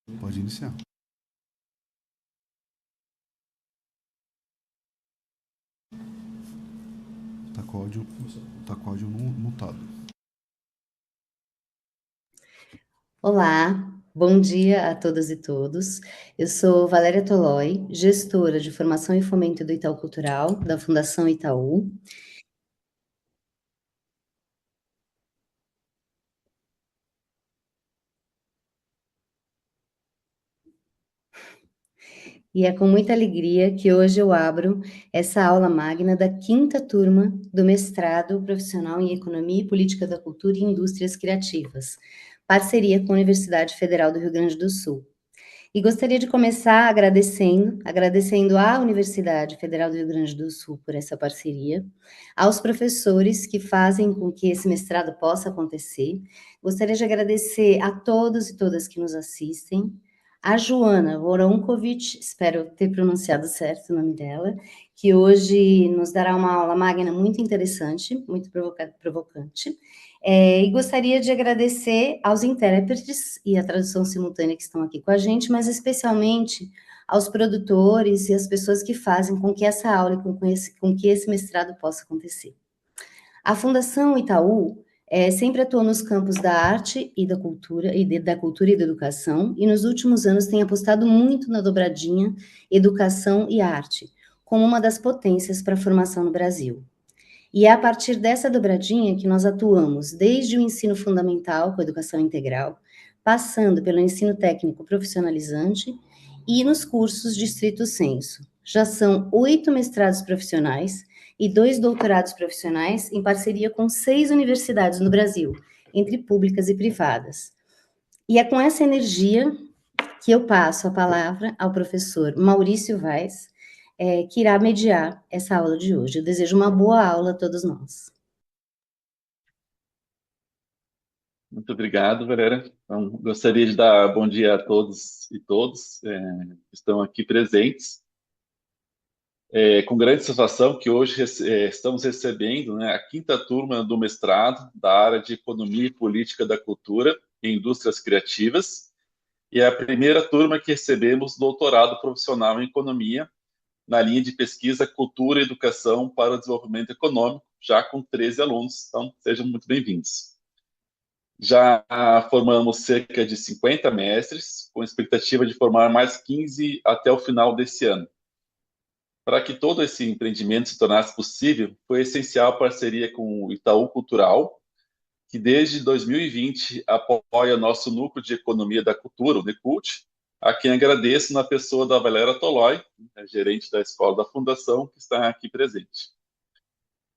Pode iniciar. Tá com o áudio, tá com o áudio mutado. Olá, bom dia a todas e todos. Eu sou Valéria Tolói, gestora de formação e fomento do Itaú Cultural, da Fundação Itaú. E é com muita alegria que hoje eu abro essa aula magna da quinta turma do Mestrado Profissional em Economia e Política da Cultura e Indústrias Criativas, parceria com a Universidade Federal do Rio Grande do Sul. E gostaria de começar agradecendo à Universidade Federal do Rio Grande do Sul por essa parceria, aos professores que fazem com que esse mestrado possa acontecer. Gostaria de agradecer a todos e todas que nos assistem, a Joanna Woronkowicz, espero ter pronunciado certo o nome dela, que hoje nos dará uma aula magna muito interessante, muito provocante. E gostaria de agradecer aos intérpretes e à tradução simultânea que estão aqui com a gente, mas especialmente aos produtores e às pessoas que fazem com que essa aula e com que esse mestrado possa acontecer. A Fundação Itaú sempre atuou nos campos da arte e da cultura, da cultura e da educação, e nos últimos anos tem apostado muito na dobradinha educação e arte, como uma das potências para a formação no Brasil. E é a partir dessa dobradinha que nós atuamos, desde o ensino fundamental, com a educação integral, passando pelo ensino técnico profissionalizante e nos cursos de estrito senso. Já são 8 mestrados profissionais e 2 doutorados profissionais em parceria com 6 universidades no Brasil, entre públicas e privadas. E é com essa energia que eu passo a palavra ao professor Maurício Vaz, que irá mediar essa aula de hoje. Eu desejo uma boa aula a todos nós. Muito obrigado, Valéria. Então, gostaria de dar bom dia a todos e todas que estão aqui presentes. Com grande satisfação que hoje estamos recebendo, né, a quinta turma do mestrado da área de Economia e Política da Cultura e Indústrias Criativas, e é a primeira turma que recebemos doutorado profissional em Economia, na linha de pesquisa Cultura e Educação para o Desenvolvimento Econômico, já com 13 alunos. Então, sejam muito bem-vindos. Já formamos cerca de 50 mestres, com expectativa de formar mais 15 até o final desse ano. Para que todo esse empreendimento se tornasse possível, foi essencial a parceria com o Itaú Cultural, que desde 2020 apoia nosso núcleo de economia da cultura, o NECULT, a quem agradeço na pessoa da Valéria Tolói, gerente da Escola da Fundação, que está aqui presente.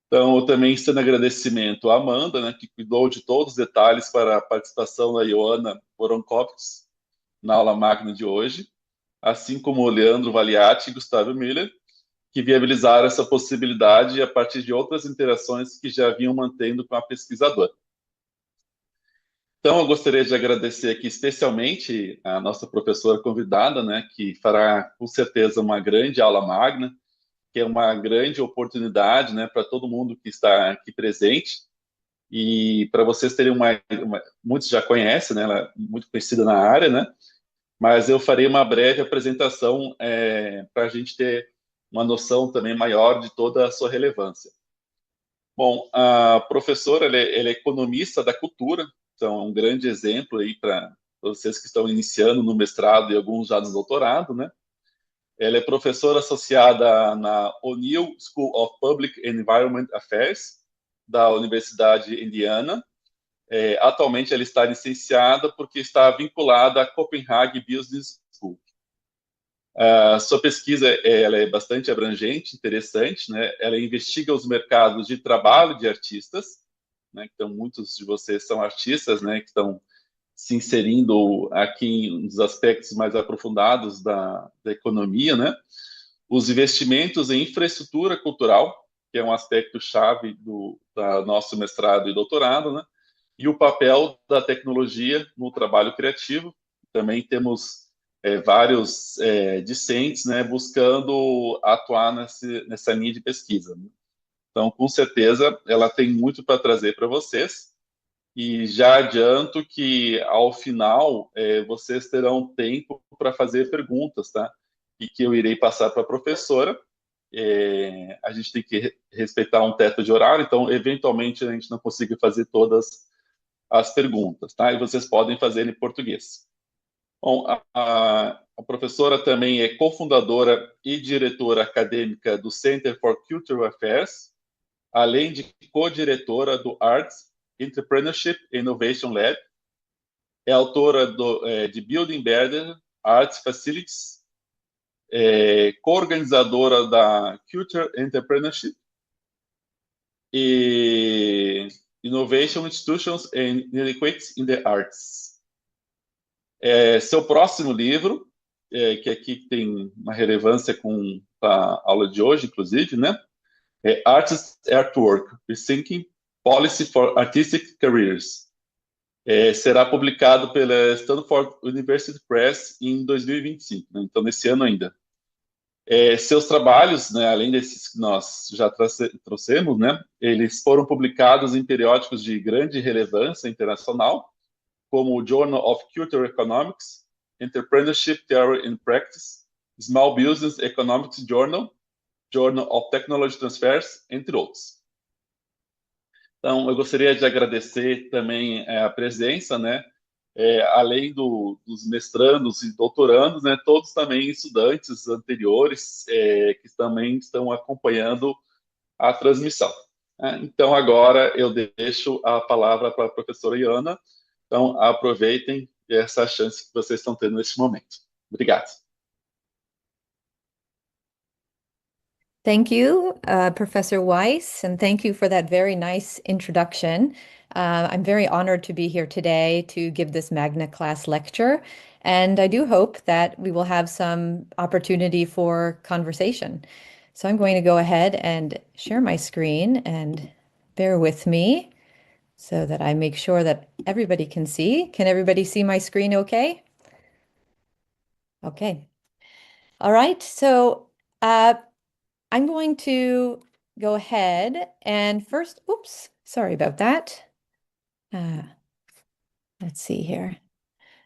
Então, eu também estendo agradecimento à Amanda, né, que cuidou de todos os detalhes para a participação da Joanna Woronkowicz na aula magna de hoje, assim como o Leandro Valiati e Gustavo Miller, que viabilizaram essa possibilidade a partir de outras interações que já vinham mantendo com a pesquisadora. Então, eu gostaria de agradecer aqui especialmente a nossa professora convidada, né, que fará com certeza uma grande aula magna, que é uma grande oportunidade, né, para todo mundo que está aqui presente. E para vocês terem muitos já conhecem, né, ela é muito conhecida na área, né, mas eu farei uma breve apresentação para a gente ter uma noção também maior de toda a sua relevância. Bom, a professora, ela é economista da cultura, então é um grande exemplo aí para vocês que estão iniciando no mestrado e alguns já no doutorado, né? Ela é professora associada na O'Neill School of Public and Environment Affairs, da Universidade de Indiana. Atualmente, ela está licenciada porque está vinculada à Copenhagen Business School. Sua pesquisa ela é bastante abrangente, interessante, né? Ela investiga os mercados de trabalho de artistas, né? Então, muitos de vocês são artistas, né? Que estão se inserindo aqui nos aspectos mais aprofundados da economia, né? Os investimentos em infraestrutura cultural, que é um aspecto chave do nosso mestrado e doutorado, né? E o papel da tecnologia no trabalho criativo. Também temos vários discentes, né, buscando atuar nessa linha de pesquisa. Então, com certeza, ela tem muito para trazer para vocês. E já adianto que, ao final, vocês terão tempo para fazer perguntas, tá? E que eu irei passar para a professora. A gente tem que respeitar um teto de horário, então, eventualmente, a gente não consiga fazer todas as perguntas, tá? E vocês podem fazer em português. Bom, a professora também é cofundadora e diretora acadêmica do Center for Cultural Affairs, além de co-diretora do Arts, Entrepreneurship and Innovation Lab. É autora de Building Better Arts Facilities, co-organizadora da Culture Entrepreneurship e Innovation Institutions and Inequities in the Arts. Seu próximo livro, que aqui tem uma relevância com a aula de hoje, inclusive, né? Artists at Work, Rethinking Policy for Artistic Careers. Será publicado pela Stanford University Press em 2025, né? Então, nesse ano ainda. Seus trabalhos, né, além desses que nós já trouxemos, né, eles foram publicados em periódicos de grande relevância internacional, como o Journal of Cultural Economics, Entrepreneurship Theory and Practice, Small Business Economics Journal, Journal of Technology Transfers, entre outros. Então, eu gostaria de agradecer também a presença, né, além dos mestrandos e doutorandos, né, todos também estudantes anteriores que também estão acompanhando a transmissão. Então, agora eu deixo a palavra para a professora Joanna. Então, aproveitem essa chance que vocês estão tendo neste momento. Obrigado. Thank you, Professor Weiss, and thank you for that very nice introduction. I'm very honored to be here today to give this Magna class lecture, and I do hope that we will have some opportunity for conversation. So I'm going to go ahead and share my screen, and bear with me so that I make sure that everybody can see. Can everybody see my screen okay? Okay. All right, so I'm going to go ahead and first, oops, sorry about that. Let's see here.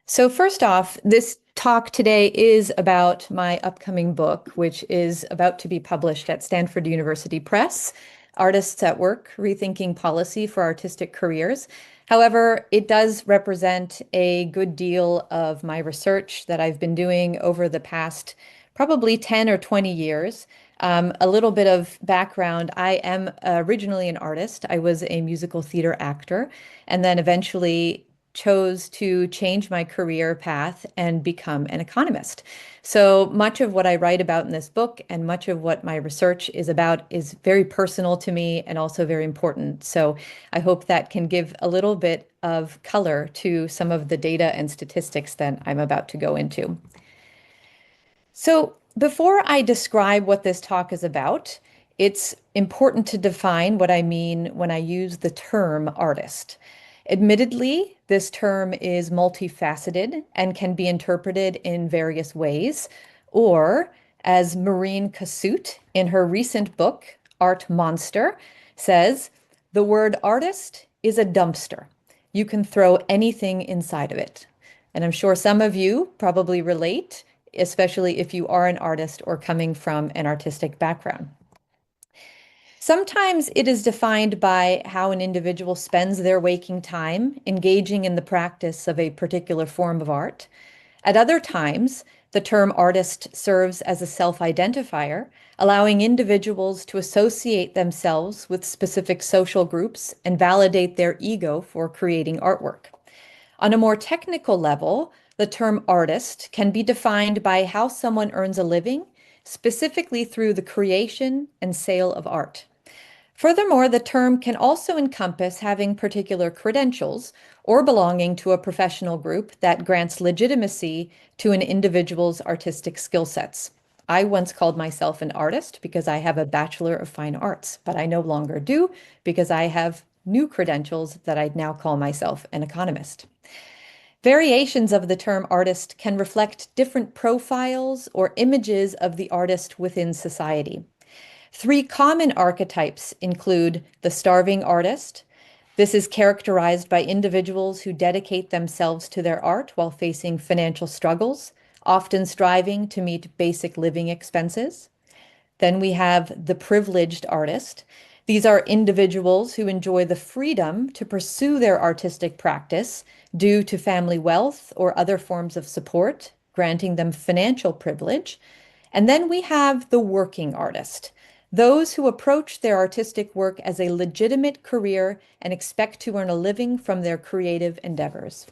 So first off, this talk today is about my upcoming book, which is about to be published at Stanford University Press, Artists at Work, Rethinking Policy for Artistic Careers. However, it does represent a good deal of my research that I've been doing over the past probably 10 or 20 years. A little bit of background, I am originally an artist. I was a musical theater actor, and then eventually chose to change my career path and become an economist. So much of what I write about in this book and much of what my research is about is very personal to me and also very important. So I hope that can give a little bit of color to some of the data and statistics that I'm about to go into. So before I describe what this talk is about, it's important to define what I mean when I use the term artist. Admittedly, this term is multifaceted and can be interpreted in various ways, or as Maureen Cassutt in her recent book, Art Monster, says, the word artist is a dumpster. You can throw anything inside of it. And I'm sure some of you probably relate, especially if you are an artist or coming from an artistic background. Sometimes it is defined by how an individual spends their waking time engaging in the practice of a particular form of art. At other times, the term artist serves as a self-identifier, allowing individuals to associate themselves with specific social groups and validate their ego for creating artwork. On a more technical level, the term artist can be defined by how someone earns a living, specifically through the creation and sale of art. Furthermore, the term can also encompass having particular credentials or belonging to a professional group that grants legitimacy to an individual's artistic skill sets. I once called myself an artist because I have a Bachelor of Fine Arts, but I no longer do because I have new credentials that I now call myself an economist. Variations of the term artist can reflect different profiles or images of the artist within society. Three common archetypes include the starving artist, This is characterized by individuals who dedicate themselves to their art while facing financial struggles, often striving to meet basic living expenses. Then we have the privileged artist. These are individuals who enjoy the freedom to pursue their artistic practice due to family wealth or other forms of support, granting them financial privilege. And then we have the working artist, those who approach their artistic work as a legitimate career and expect to earn a living from their creative endeavors.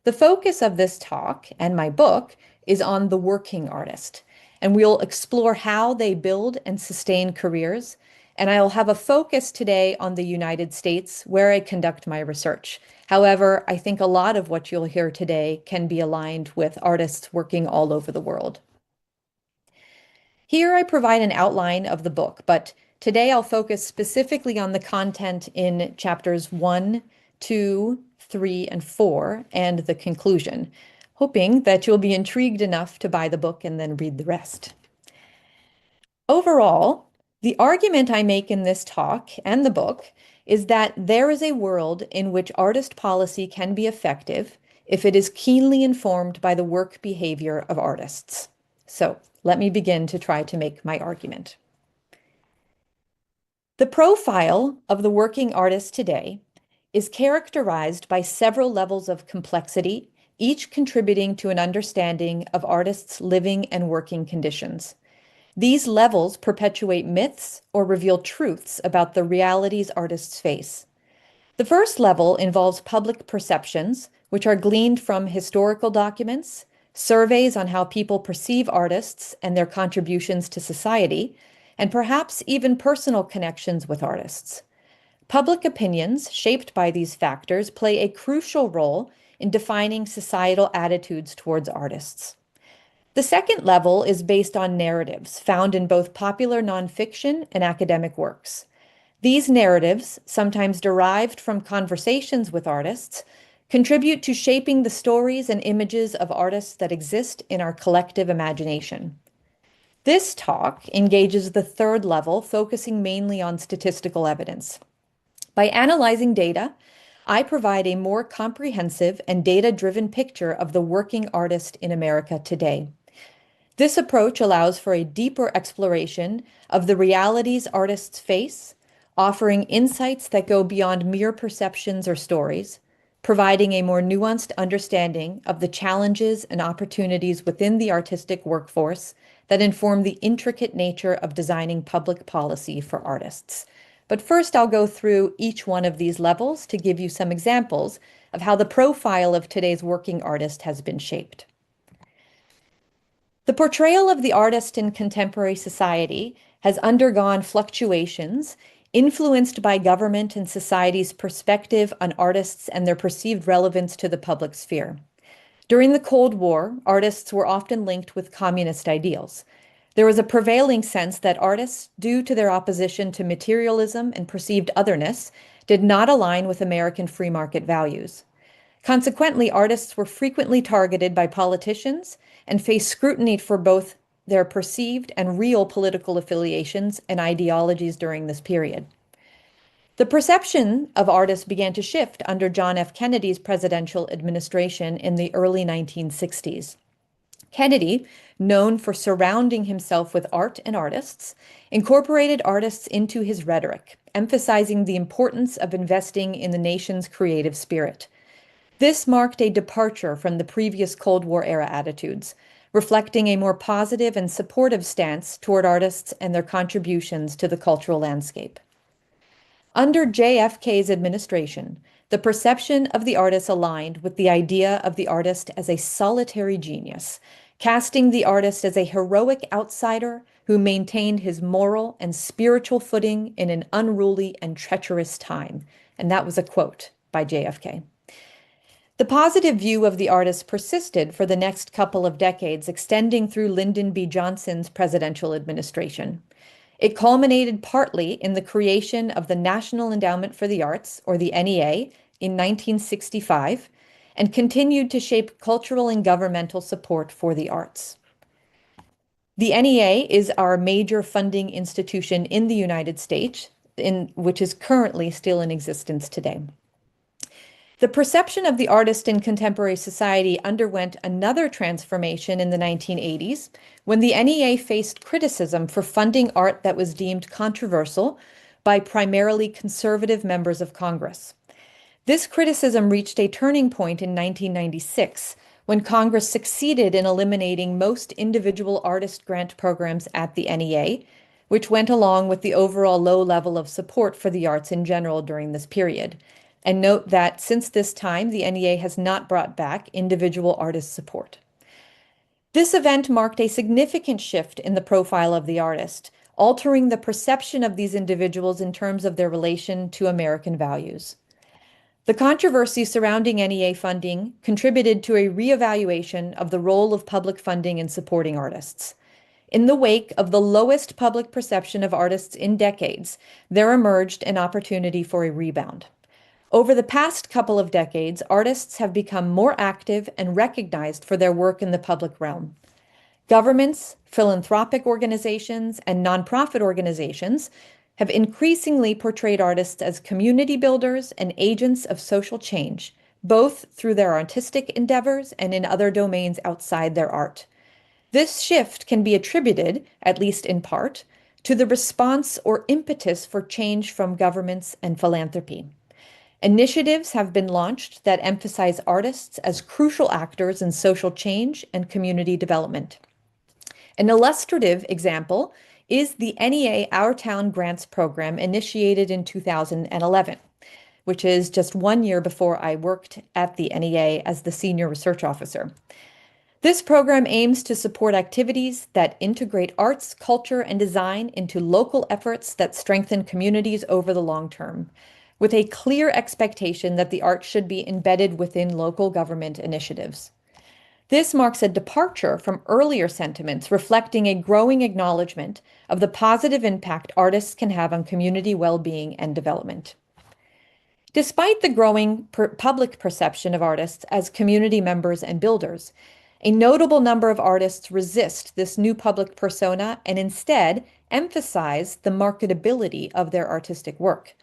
The focus of this talk and my book is on the working artist, and we'll explore how they build and sustain careers. And I'll have a focus today on the United States, where I conduct my research. However, I think a lot of what you'll hear today can be aligned with artists working all over the world. Here I provide an outline of the book, but today I'll focus specifically on the content in chapters 1, 2, 3, and 4, and the conclusion, hoping that you'll be intrigued enough to buy the book and then read the rest. Overall, the argument I make in this talk and the book is that there is a world in which artist policy can be effective if it is keenly informed by the work behavior of artists. So let me begin to try to make my argument. The profile of the working artist today is characterized by several levels of complexity, each contributing to an understanding of artists' living and working conditions. These levels perpetuate myths or reveal truths about the realities artists face. The first level involves public perceptions, which are gleaned from historical documents, surveys on how people perceive artists and their contributions to society, and perhaps even personal connections with artists. Public opinions shaped by these factors play a crucial role in defining societal attitudes towards artists. The second level is based on narratives found in both popular nonfiction and academic works. These narratives, sometimes derived from conversations with artists, contribute to shaping the stories and images of artists that exist in our collective imagination. This talk engages the third level, focusing mainly on statistical evidence. By analyzing data, I provide a more comprehensive and data-driven picture of the working artist in America today. This approach allows for a deeper exploration of the realities artists face, offering insights that go beyond mere perceptions or stories, providing a more nuanced understanding of the challenges and opportunities within the artistic workforce that inform the intricate nature of designing public policy for artists. But first, I'll go through each one of these levels to give you some examples of how the profile of today's working artist has been shaped. The portrayal of the artist in contemporary society has undergone fluctuations influenced by government and society's perspective on artists and their perceived relevance to the public sphere. During the Cold War, artists were often linked with communist ideals. There was a prevailing sense that artists, due to their opposition to materialism and perceived otherness, did not align with American free market values. Consequently, artists were frequently targeted by politicians and faced scrutiny for both their perceived and real political affiliations and ideologies during this period. The perception of artists began to shift under John F. Kennedy's presidential administration in the early 1960s. Kennedy, known for surrounding himself with art and artists, incorporated artists into his rhetoric, emphasizing the importance of investing in the nation's creative spirit. This marked a departure from the previous Cold War era attitudes, reflecting a more positive and supportive stance toward artists and their contributions to the cultural landscape. Under JFK's administration, the perception of the artist aligned with the idea of the artist as a solitary genius, casting the artist as a heroic outsider who maintained his moral and spiritual footing in an unruly and treacherous time. And that was a quote by JFK. The positive view of the artist persisted for the next couple of decades, extending through Lyndon B. Johnson's presidential administration. It culminated partly in the creation of the National Endowment for the Arts, or the NEA, in 1965, and continued to shape cultural and governmental support for the arts. The NEA is our major funding institution in the United States, which is currently still in existence today. The perception of the artist in contemporary society underwent another transformation in the 1980s when the NEA faced criticism for funding art that was deemed controversial by primarily conservative members of Congress. This criticism reached a turning point in 1996 when Congress succeeded in eliminating most individual artist grant programs at the NEA, which went along with the overall low level of support for the arts in general during this period. And note that since this time, the NEA has not brought back individual artist support. This event marked a significant shift in the profile of the artist, altering the perception of these individuals in terms of their relation to American values. The controversy surrounding NEA funding contributed to a reevaluation of the role of public funding in supporting artists. In the wake of the lowest public perception of artists in decades, there emerged an opportunity for a rebound. Over the past couple of decades, artists have become more active and recognized for their work in the public realm. Governments, philanthropic organizations, and nonprofit organizations have increasingly portrayed artists as community builders and agents of social change, both through their artistic endeavors and in other domains outside their art. This shift can be attributed, at least in part, to the response or impetus for change from governments and philanthropy. Initiatives have been launched that emphasize artists as crucial actors in social change and community development. An illustrative example is the NEA Our Town Grants Program initiated in 2011, which is just 1 year before I worked at the NEA as the senior research officer. This program aims to support activities that integrate arts, culture, and design into local efforts that strengthen communities over the long term, with a clear expectation that the arts should be embedded within local government initiatives. This marks a departure from earlier sentiments reflecting a growing acknowledgement of the positive impact artists can have on community well-being and development. Despite the growing public perception of artists as community members and builders, a notable number of artists resist this new public persona and instead emphasize the marketability of their artistic work.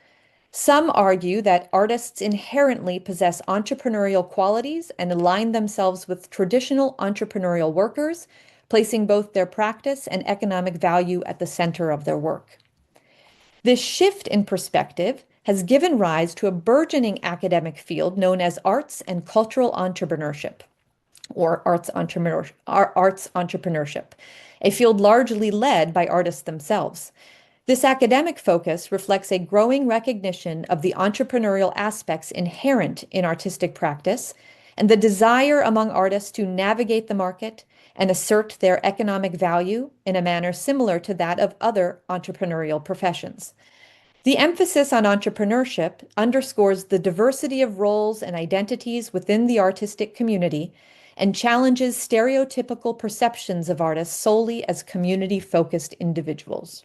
Some argue that artists inherently possess entrepreneurial qualities and align themselves with traditional entrepreneurial workers, placing both their practice and economic value at the center of their work. This shift in perspective has given rise to a burgeoning academic field known as arts and cultural entrepreneurship, or arts entrepreneurship, a field largely led by artists themselves. This academic focus reflects a growing recognition of the entrepreneurial aspects inherent in artistic practice and the desire among artists to navigate the market and assert their economic value in a manner similar to that of other entrepreneurial professions. The emphasis on entrepreneurship underscores the diversity of roles and identities within the artistic community and challenges stereotypical perceptions of artists solely as community-focused individuals.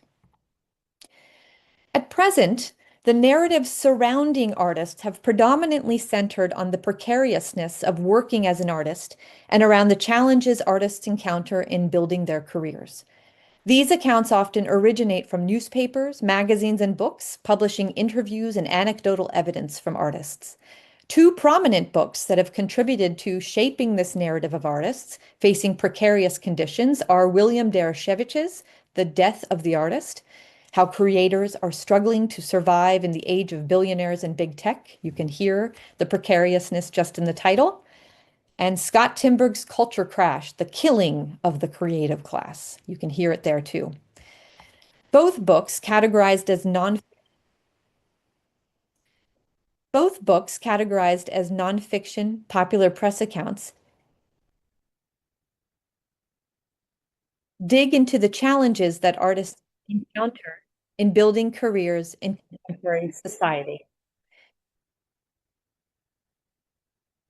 At present, the narratives surrounding artists have predominantly centered on the precariousness of working as an artist and around the challenges artists encounter in building their careers. These accounts often originate from newspapers, magazines, and books, publishing interviews and anecdotal evidence from artists. Two prominent books that have contributed to shaping this narrative of artists facing precarious conditions are William Dereshevich's The Death of the Artist, How Creators Are Struggling to Survive in the Age of Billionaires and Big Tech. You can hear the precariousness just in the title. And Scott Timberg's Culture Crash, The Killing of the Creative Class. You can hear it there too. Both books categorized as nonfiction popular press accounts dig into the challenges that artists encounter in building careers in contemporary society.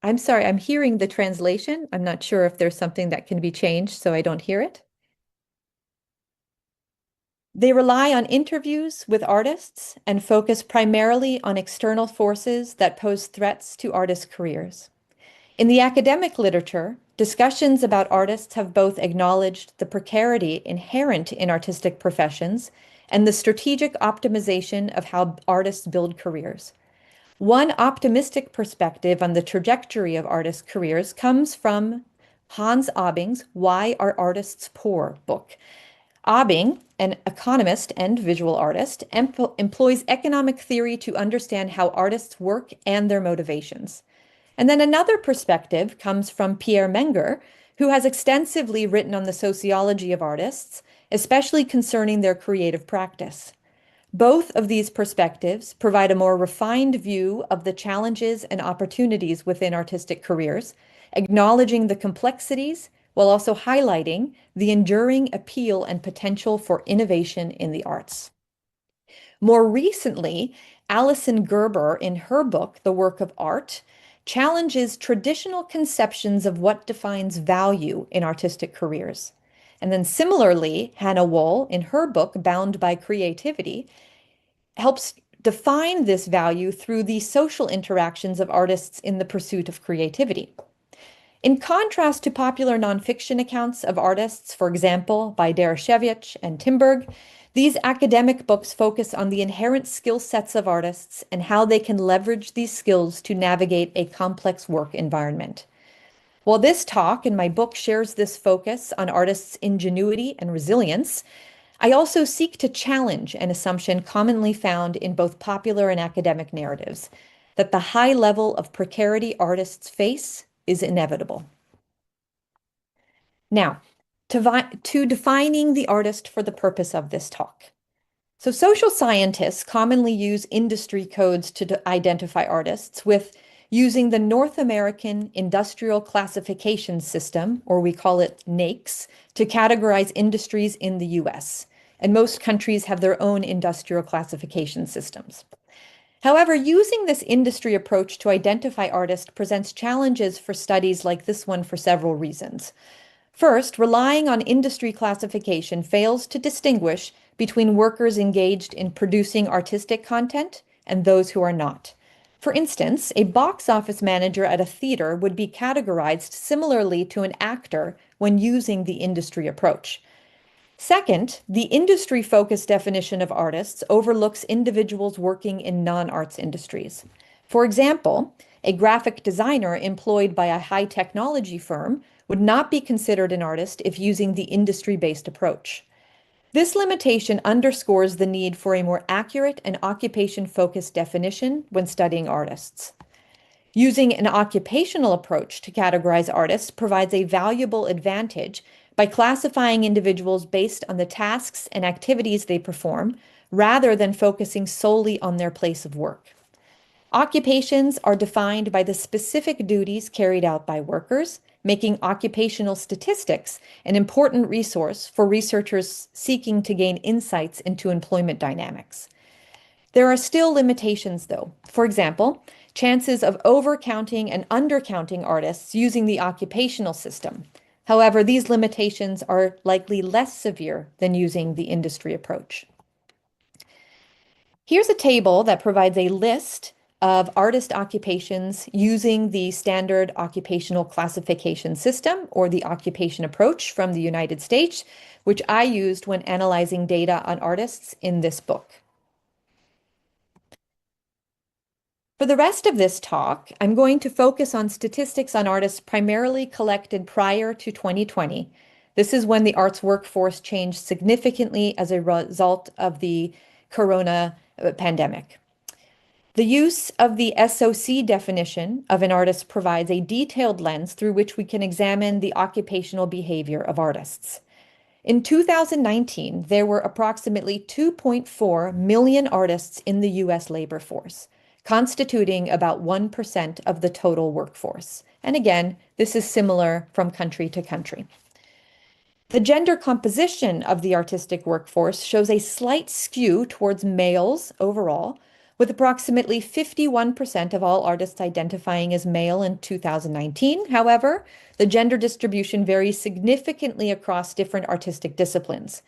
I'm sorry, I'm hearing the translation. I'm not sure if there's something that can be changed so I don't hear it. They rely on interviews with artists and focus primarily on external forces that pose threats to artists' careers. In the academic literature, discussions about artists have both acknowledged the precarity inherent in artistic professions and the strategic optimization of how artists build careers. One optimistic perspective on the trajectory of artists' careers comes from Hans Abing's Why Are Artists Poor book. Abing, an economist and visual artist, employs economic theory to understand how artists work and their motivations. And then another perspective comes from Pierre Menger, who has extensively written on the sociology of artists, especially concerning their creative practice. Both of these perspectives provide a more refined view of the challenges and opportunities within artistic careers, acknowledging the complexities while also highlighting the enduring appeal and potential for innovation in the arts. More recently, Alison Gerber, in her book, The Work of Art, challenges traditional conceptions of what defines value in artistic careers. And then similarly, Hannah Wohl, in her book, Bound by Creativity, helps define this value through the social interactions of artists in the pursuit of creativity. In contrast to popular nonfiction accounts of artists, for example, by Dereshevich and Timberg, these academic books focus on the inherent skill sets of artists and how they can leverage these skills to navigate a complex work environment. While this talk in my book shares this focus on artists' ingenuity and resilience, I also seek to challenge an assumption commonly found in both popular and academic narratives, that the high level of precarity artists face is inevitable. Now, to defining the artist for the purpose of this talk. So social scientists commonly use industry codes to identify artists, with using the North American Industrial Classification System, or we call it NAICS, to categorize industries in the US. And most countries have their own industrial classification systems. However, using this industry approach to identify artists presents challenges for studies like this one for several reasons. First, relying on industry classification fails to distinguish between workers engaged in producing artistic content and those who are not. For instance, a box office manager at a theater would be categorized similarly to an actor when using the industry approach. Second, the industry-focused definition of artists overlooks individuals working in non-arts industries. For example, a graphic designer employed by a high technology firm would not be considered an artist if using the industry-based approach. This limitation underscores the need for a more accurate and occupation-focused definition when studying artists. Using an occupational approach to categorize artists provides a valuable advantage by classifying individuals based on the tasks and activities they perform, rather than focusing solely on their place of work. Occupations are defined by the specific duties carried out by workers, making occupational statistics an important resource for researchers seeking to gain insights into employment dynamics. There are still limitations, though. For example, chances of overcounting and undercounting artists using the occupational system. However, these limitations are likely less severe than using the industry approach. Here's a table that provides a list of artist occupations using the standard occupational classification system, or the occupation approach, from the United States, which I used when analyzing data on artists in this book. For the rest of this talk, I'm going to focus on statistics on artists primarily collected prior to 2020. This is when the arts workforce changed significantly as a result of the corona pandemic. The use of the SOC definition of an artist provides a detailed lens through which we can examine the occupational behavior of artists. In 2019, there were approximately 2.4 million artists in the US labor force, constituting about 1% of the total workforce. And again, this is similar from country to country. The gender composition of the artistic workforce shows a slight skew towards males overall, with approximately 51% of all artists identifying as male in 2019. However, the gender distribution varies significantly across different artistic disciplines.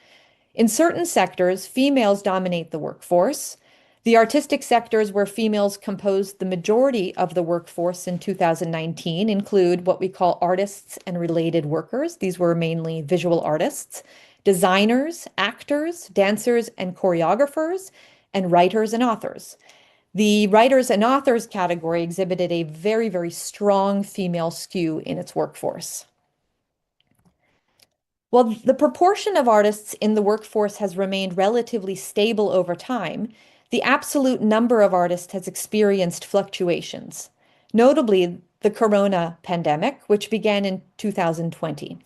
In certain sectors, females dominate the workforce. The artistic sectors where females composed the majority of the workforce in 2019 include what we call artists and related workers. These were mainly visual artists. designers, actors, dancers, and choreographers, and writers and authors. The writers and authors category exhibited a very, very strong female skew in its workforce. While the proportion of artists in the workforce has remained relatively stable over time, the absolute number of artists has experienced fluctuations, notably the corona pandemic, which began in 2020.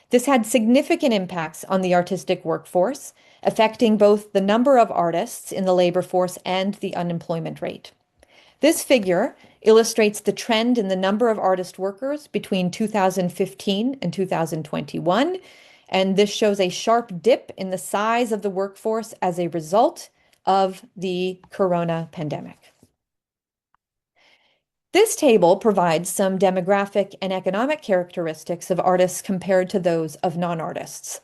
This had significant impacts on the artistic workforce, affecting both the number of artists in the labor force and the unemployment rate. This figure illustrates the trend in the number of artist workers between 2015 and 2021, and this shows a sharp dip in the size of the workforce as a result of the corona pandemic. This table provides some demographic and economic characteristics of artists compared to those of non-artists.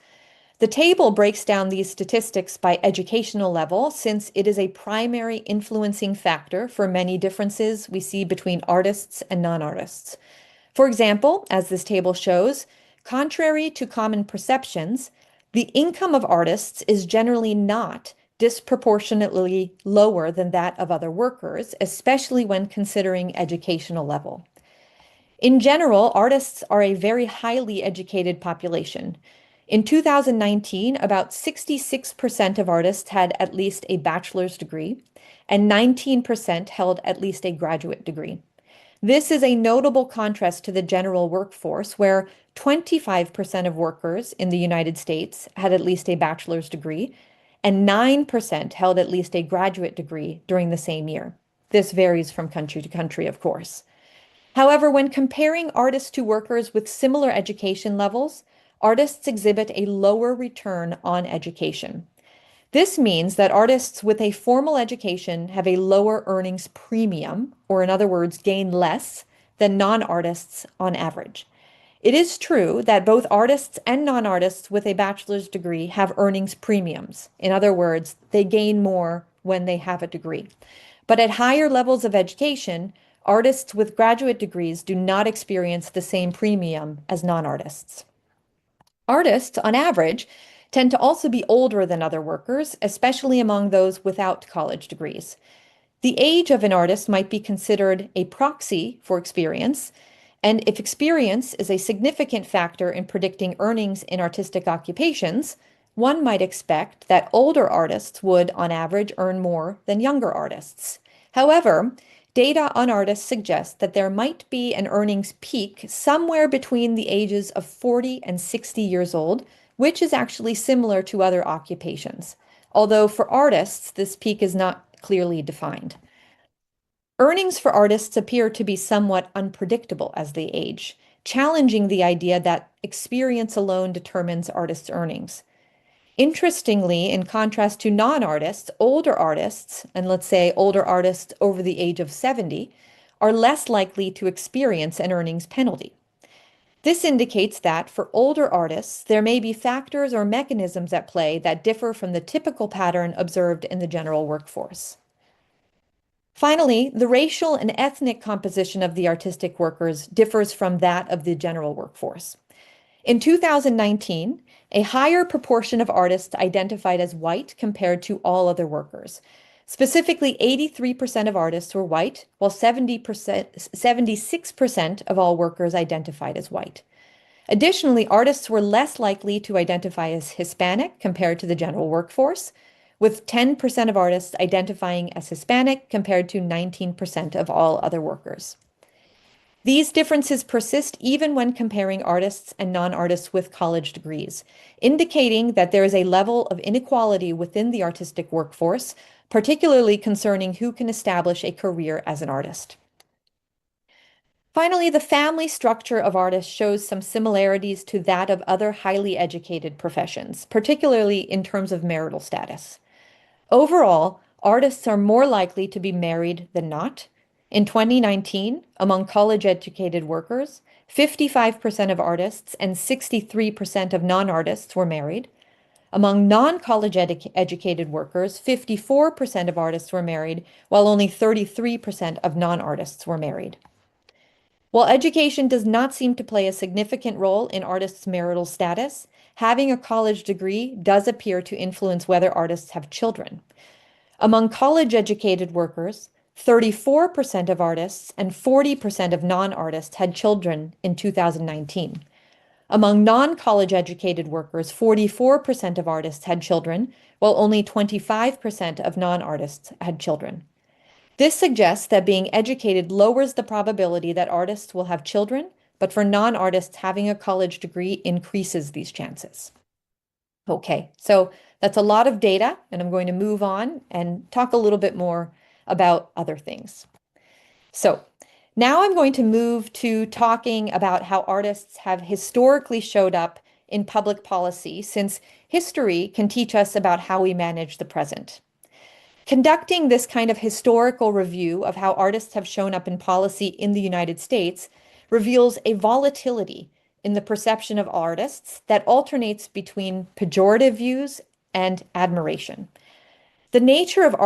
The table breaks down these statistics by educational level, since it is a primary influencing factor for many differences we see between artists and non-artists. For example, as this table shows, contrary to common perceptions, the income of artists is generally not disproportionately lower than that of other workers, especially when considering educational level. In general, artists are a very highly educated population. In 2019, about 66% of artists had at least a bachelor's degree, and 19% held at least a graduate degree. This is a notable contrast to the general workforce, where 25% of workers in the United States had at least a bachelor's degree, and 9% held at least a graduate degree during the same year. This varies from country to country, of course. However, when comparing artists to workers with similar education levels, artists exhibit a lower return on education. This means that artists with a formal education have a lower earnings premium, or in other words, gain less than non-artists on average. It is true that both artists and non-artists with a bachelor's degree have earnings premiums. In other words, they gain more when they have a degree. But at higher levels of education, artists with graduate degrees do not experience the same premium as non-artists. Artists, on average, tend to also be older than other workers, especially among those without college degrees. The age of an artist might be considered a proxy for experience, and if experience is a significant factor in predicting earnings in artistic occupations, one might expect that older artists would, on average, earn more than younger artists. However, data on artists suggests that there might be an earnings peak somewhere between the ages of 40 and 60 years old, which is actually similar to other occupations, although for artists, this peak is not clearly defined. Earnings for artists appear to be somewhat unpredictable as they age, challenging the idea that experience alone determines artists' earnings. Interestingly, in contrast to non-artists, older artists, and let's say older artists over the age of 70, are less likely to experience an earnings penalty. This indicates that for older artists, there may be factors or mechanisms at play that differ from the typical pattern observed in the general workforce. Finally, the racial and ethnic composition of the artistic workers differs from that of the general workforce. In 2019, a higher proportion of artists identified as white compared to all other workers. Specifically, 83% of artists were white, while 76% of all workers identified as white. Additionally, artists were less likely to identify as Hispanic compared to the general workforce, with 10% of artists identifying as Hispanic compared to 19% of all other workers. These differences persist even when comparing artists and non-artists with college degrees, indicating that there is a level of inequality within the artistic workforce, particularly concerning who can establish a career as an artist. Finally, the family structure of artists shows some similarities to that of other highly educated professions, particularly in terms of marital status. Overall, artists are more likely to be married than not. In 2019, among college-educated workers, 55% of artists and 63% of non-artists were married. Among non-college educated workers, 54% of artists were married, while only 33% of non-artists were married. While education does not seem to play a significant role in artists' marital status, having a college degree does appear to influence whether artists have children. Among college-educated workers, 34% of artists and 40% of non-artists had children in 2019. Among non-college educated workers, 44% of artists had children, while only 25% of non-artists had children. This suggests that being educated lowers the probability that artists will have children, but for non-artists, having a college degree increases these chances. Okay, so that's a lot of data, and I'm going to move on and talk a little bit more about other things. So now I'm going to move to talking about how artists have historically showed up in public policy, since history can teach us about how we manage the present. Conducting this kind of historical review of how artists have shown up in policy in the United States reveals a volatility in the perception of artists that alternates between pejorative views and admiration. The nature of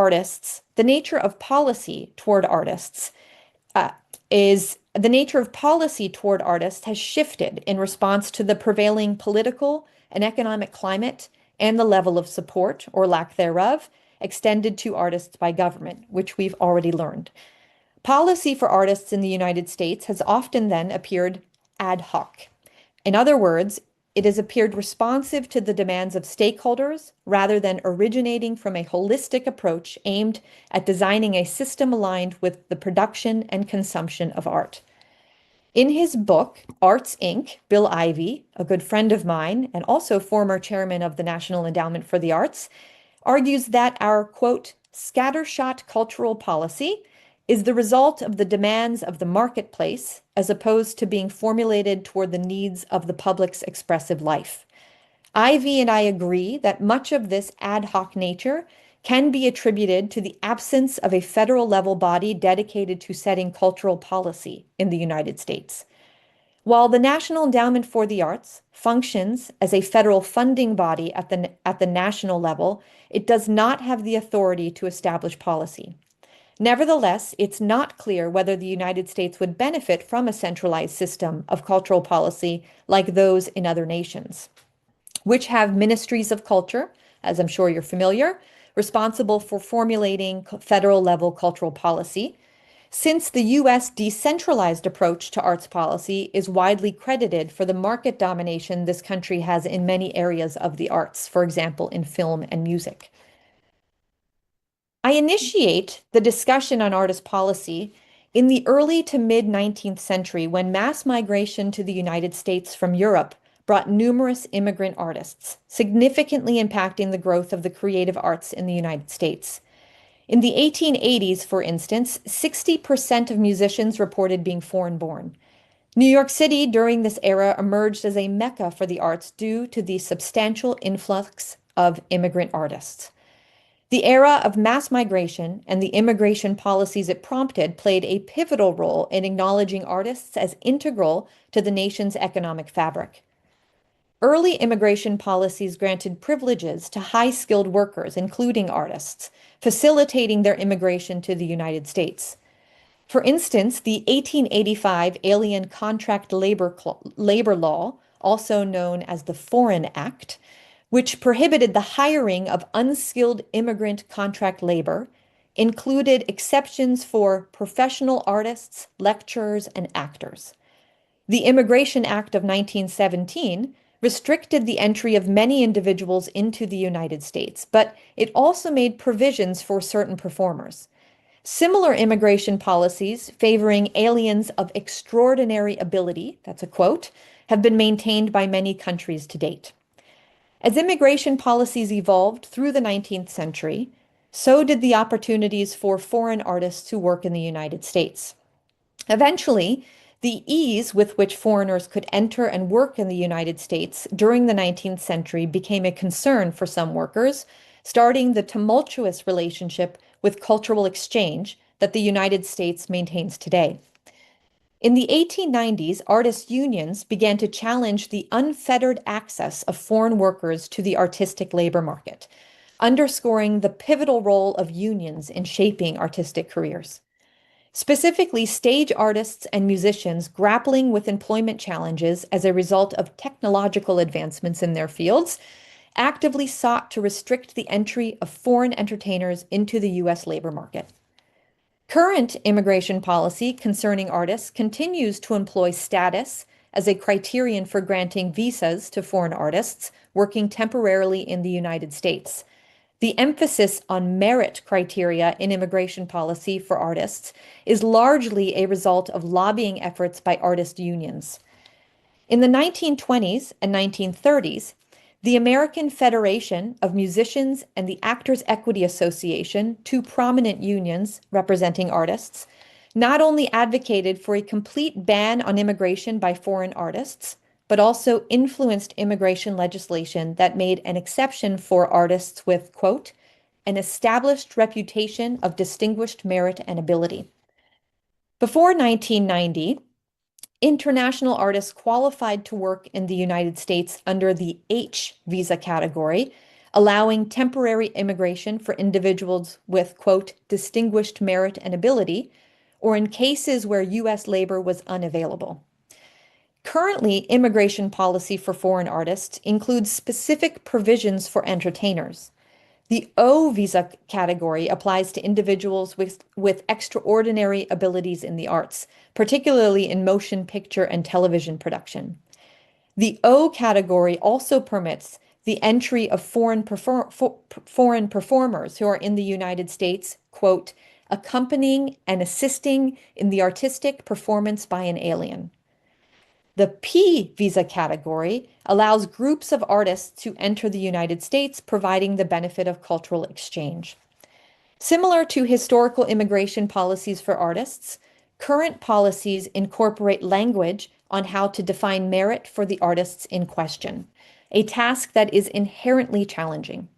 policy toward artists has shifted in response to the prevailing political and economic climate and the level of support, or lack thereof, extended to artists by government, which we've already learned. Policy for artists in the United States has often then appeared ad hoc. In other words, it has appeared responsive to the demands of stakeholders rather than originating from a holistic approach aimed at designing a system aligned with the production and consumption of art. In his book, Arts, Inc., Bill Ivey, a good friend of mine and also former chairman of the National Endowment for the Arts, argues that our, quote, scattershot cultural policy is the result of the demands of the marketplace as opposed to being formulated toward the needs of the public's expressive life. Ivey and I agree that much of this ad hoc nature can be attributed to the absence of a federal level body dedicated to setting cultural policy in the United States. While the National Endowment for the Arts functions as a federal funding body at the national level, it does not have the authority to establish policy. Nevertheless, it's not clear whether the United States would benefit from a centralized system of cultural policy like those in other nations, which have ministries of culture, as I'm sure you're familiar, responsible for formulating federal-level cultural policy, since the U.S. decentralized approach to arts policy is widely credited for the market domination this country has in many areas of the arts, for example, in film and music. I initiate the discussion on artist policy in the early to mid-19th century when mass migration to the United States from Europe brought numerous immigrant artists, significantly impacting the growth of the creative arts in the United States. In the 1880s, for instance, 60% of musicians reported being foreign-born. New York City during this era emerged as a mecca for the arts due to the substantial influx of immigrant artists. The era of mass migration and the immigration policies it prompted played a pivotal role in acknowledging artists as integral to the nation's economic fabric. Early immigration policies granted privileges to high-skilled workers, including artists, facilitating their immigration to the United States. For instance, the 1885 Alien Contract Labor Law, also known as the Foreign Act, which prohibited the hiring of unskilled immigrant contract labor, included exceptions for professional artists, lecturers, and actors. The Immigration Act of 1917 restricted the entry of many individuals into the United States, but it also made provisions for certain performers. Similar immigration policies favoring aliens of extraordinary ability, that's a quote, have been maintained by many countries to date. As immigration policies evolved through the 19th century, so did the opportunities for foreign artists to work in the United States. Eventually, the ease with which foreigners could enter and work in the United States during the 19th century became a concern for some workers, starting the tumultuous relationship with cultural exchange that the United States maintains today. In the 1890s, artists' unions began to challenge the unfettered access of foreign workers to the artistic labor market, underscoring the pivotal role of unions in shaping artistic careers. specifically stage artists and musicians grappling with employment challenges as a result of technological advancements in their fields, actively sought to restrict the entry of foreign entertainers into the U.S. labor market. Current immigration policy concerning artists continues to employ status as a criterion for granting visas to foreign artists working temporarily in the United States. The emphasis on merit criteria in immigration policy for artists is largely a result of lobbying efforts by artist unions. In the 1920s and 1930s, the American Federation of Musicians and the Actors' Equity Association, two prominent unions representing artists, not only advocated for a complete ban on immigration by foreign artists, but also influenced immigration legislation that made an exception for artists with, quote, an established reputation of distinguished merit and ability. Before 1990, international artists qualified to work in the United States under the H visa category, allowing temporary immigration for individuals with, quote, distinguished merit and ability, or in cases where U.S. labor was unavailable. Currently, immigration policy for foreign artists includes specific provisions for entertainers. The O visa category applies to individuals with extraordinary abilities in the arts, particularly in motion picture and television production. The O category also permits the entry of foreign performers who are in the United States, quote, accompanying and assisting in the artistic performance by an alien. The P visa category allows groups of artists to enter the United States, providing the benefit of cultural exchange. Similar to historical immigration policies for artists, current policies incorporate language on how to define merit for the artists in question, a task that is inherently challenging.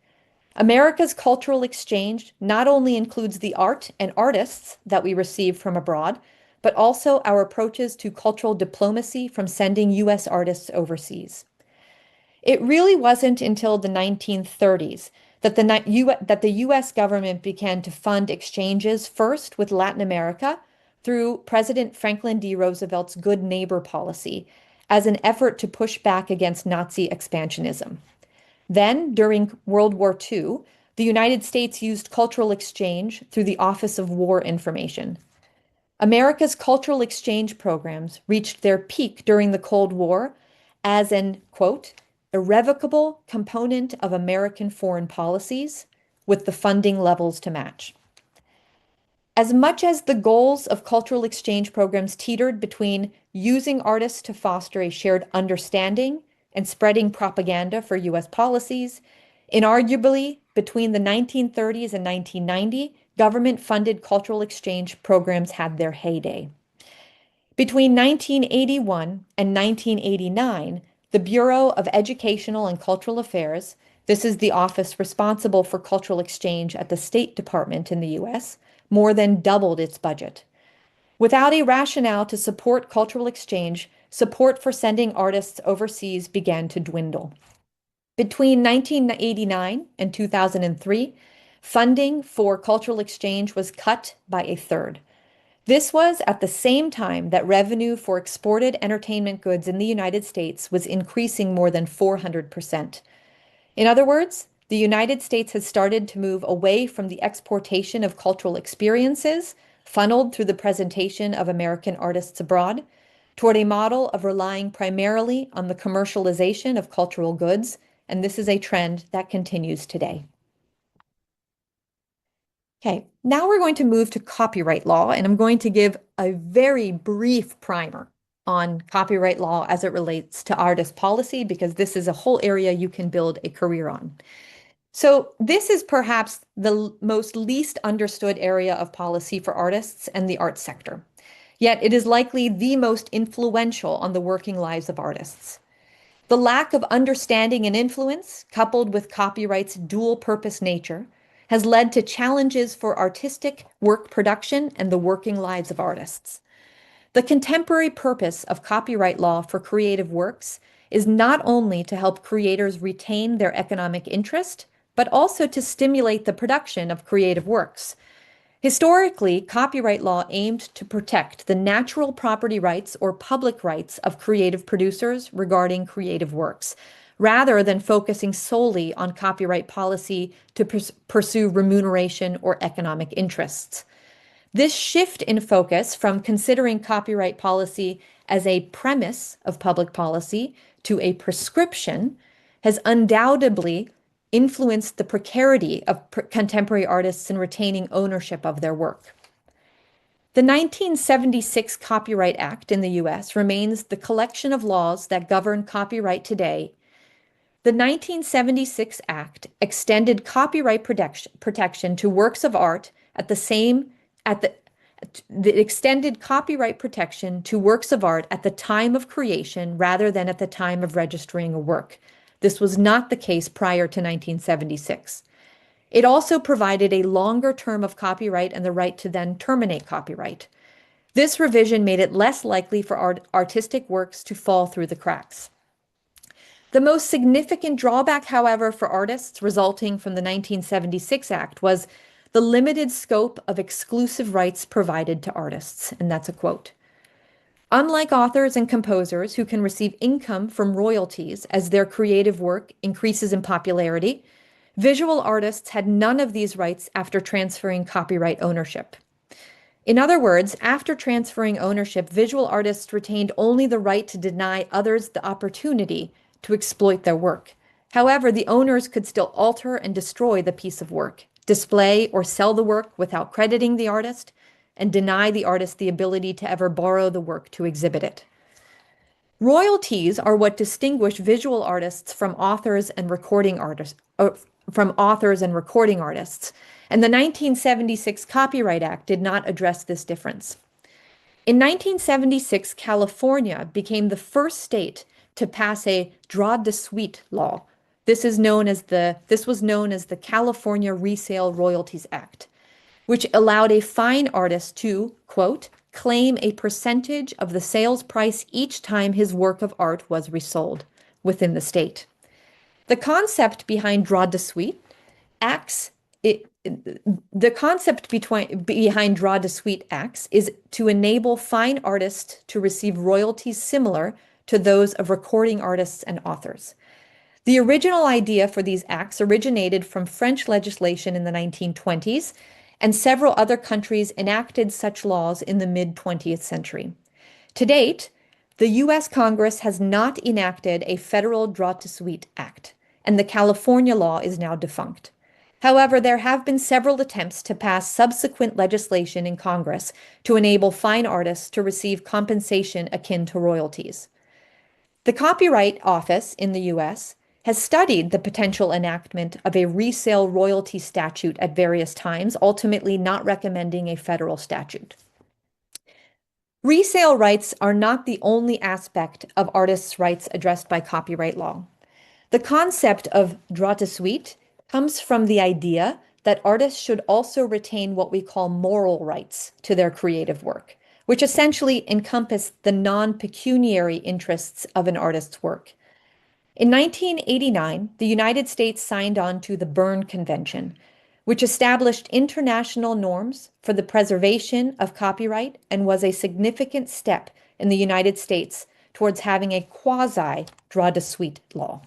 America's cultural exchange not only includes the art and artists that we receive from abroad, but also our approaches to cultural diplomacy from sending U.S. artists overseas. It really wasn't until the 1930s that the U.S. government began to fund exchanges first with Latin America through President Franklin D. Roosevelt's Good Neighbor policy as an effort to push back against Nazi expansionism. Then, during World War II, the United States used cultural exchange through the Office of War Information. America's cultural exchange programs reached their peak during the Cold War as an, quote, irrevocable component of American foreign policies with the funding levels to match. As much as the goals of cultural exchange programs teetered between using artists to foster a shared understanding and spreading propaganda for U.S. policies, inarguably, between the 1930s and 1990, government-funded cultural exchange programs had their heyday. Between 1981 and 1989, the Bureau of Educational and Cultural Affairs, this is the office responsible for cultural exchange at the State Department in the U.S., more than doubled its budget. Without a rationale to support cultural exchange, support for sending artists overseas began to dwindle. Between 1989 and 2003, funding for cultural exchange was cut by a third. This was at the same time that revenue for exported entertainment goods in the United States was increasing more than 400%. In other words, the United States has started to move away from the exportation of cultural experiences, funneled through the presentation of American artists abroad, toward a model of relying primarily on the commercialization of cultural goods, and this is a trend that continues today. Okay, now we're going to move to copyright law, and I'm going to give a very brief primer on copyright law as it relates to artist policy, because this is a whole area you can build a career on. So this is perhaps the most least understood area of policy for artists and the arts sector. Yet it is likely the most influential on the working lives of artists. The lack of understanding and influence, coupled with copyright's dual-purpose nature, has led to challenges for artistic work production and the working lives of artists. The contemporary purpose of copyright law for creative works is not only to help creators retain their economic interest, but also to stimulate the production of creative works. Historically, copyright law aimed to protect the natural property rights or public rights of creative producers regarding creative works, rather than focusing solely on copyright policy to pursue remuneration or economic interests. This shift in focus from considering copyright policy as a premise of public policy to a prescription has undoubtedly influenced the precarity of contemporary artists in retaining ownership of their work. The 1976 Copyright Act in the US remains the collection of laws that govern copyright today. The 1976 Act extended copyright protection to works of art extended copyright protection to works of art at the time of creation rather than at the time of registering a work. This was not the case prior to 1976. It also provided a longer term of copyright and the right to then terminate copyright. This revision made it less likely for artistic works to fall through the cracks. The most significant drawback, however, for artists resulting from the 1976 Act was the limited scope of exclusive rights provided to artists, and that's a quote. Unlike authors and composers who can receive income from royalties as their creative work increases in popularity, visual artists had none of these rights after transferring copyright ownership. In other words, after transferring ownership, visual artists retained only the right to deny others the opportunity to exploit their work. However, the owners could still alter and destroy the piece of work, display or sell the work without crediting the artist, and deny the artist the ability to ever borrow the work to exhibit it. Royalties are what distinguish visual artists from authors and recording artists, and the 1976 Copyright Act did not address this difference. In 1976, California became the first state to pass a droit de suite law. This was known as the California Resale Royalties Act, which allowed a fine artist to, quote, claim a percentage of the sales price each time his work of art was resold within the state. The concept behind droit de suite acts is to enable fine artists to receive royalties similar to those of recording artists and authors. The original idea for these acts originated from French legislation in the 1920s, and several other countries enacted such laws in the mid-20th century. To date, the U.S. Congress has not enacted a federal droit de suite act, and the California law is now defunct. However, there have been several attempts to pass subsequent legislation in Congress to enable fine artists to receive compensation akin to royalties. The Copyright Office in the U.S. has studied the potential enactment of a resale royalty statute at various times, ultimately not recommending a federal statute. Resale rights are not the only aspect of artists' rights addressed by copyright law. The concept of droit de suite comes from the idea that artists should also retain what we call moral rights to their creative work, which essentially encompass the non-pecuniary interests of an artist's work. In 1989, the United States signed on to the Berne Convention, which established international norms for the preservation of copyright and was a significant step in the United States towards having a quasi-droit de suite law.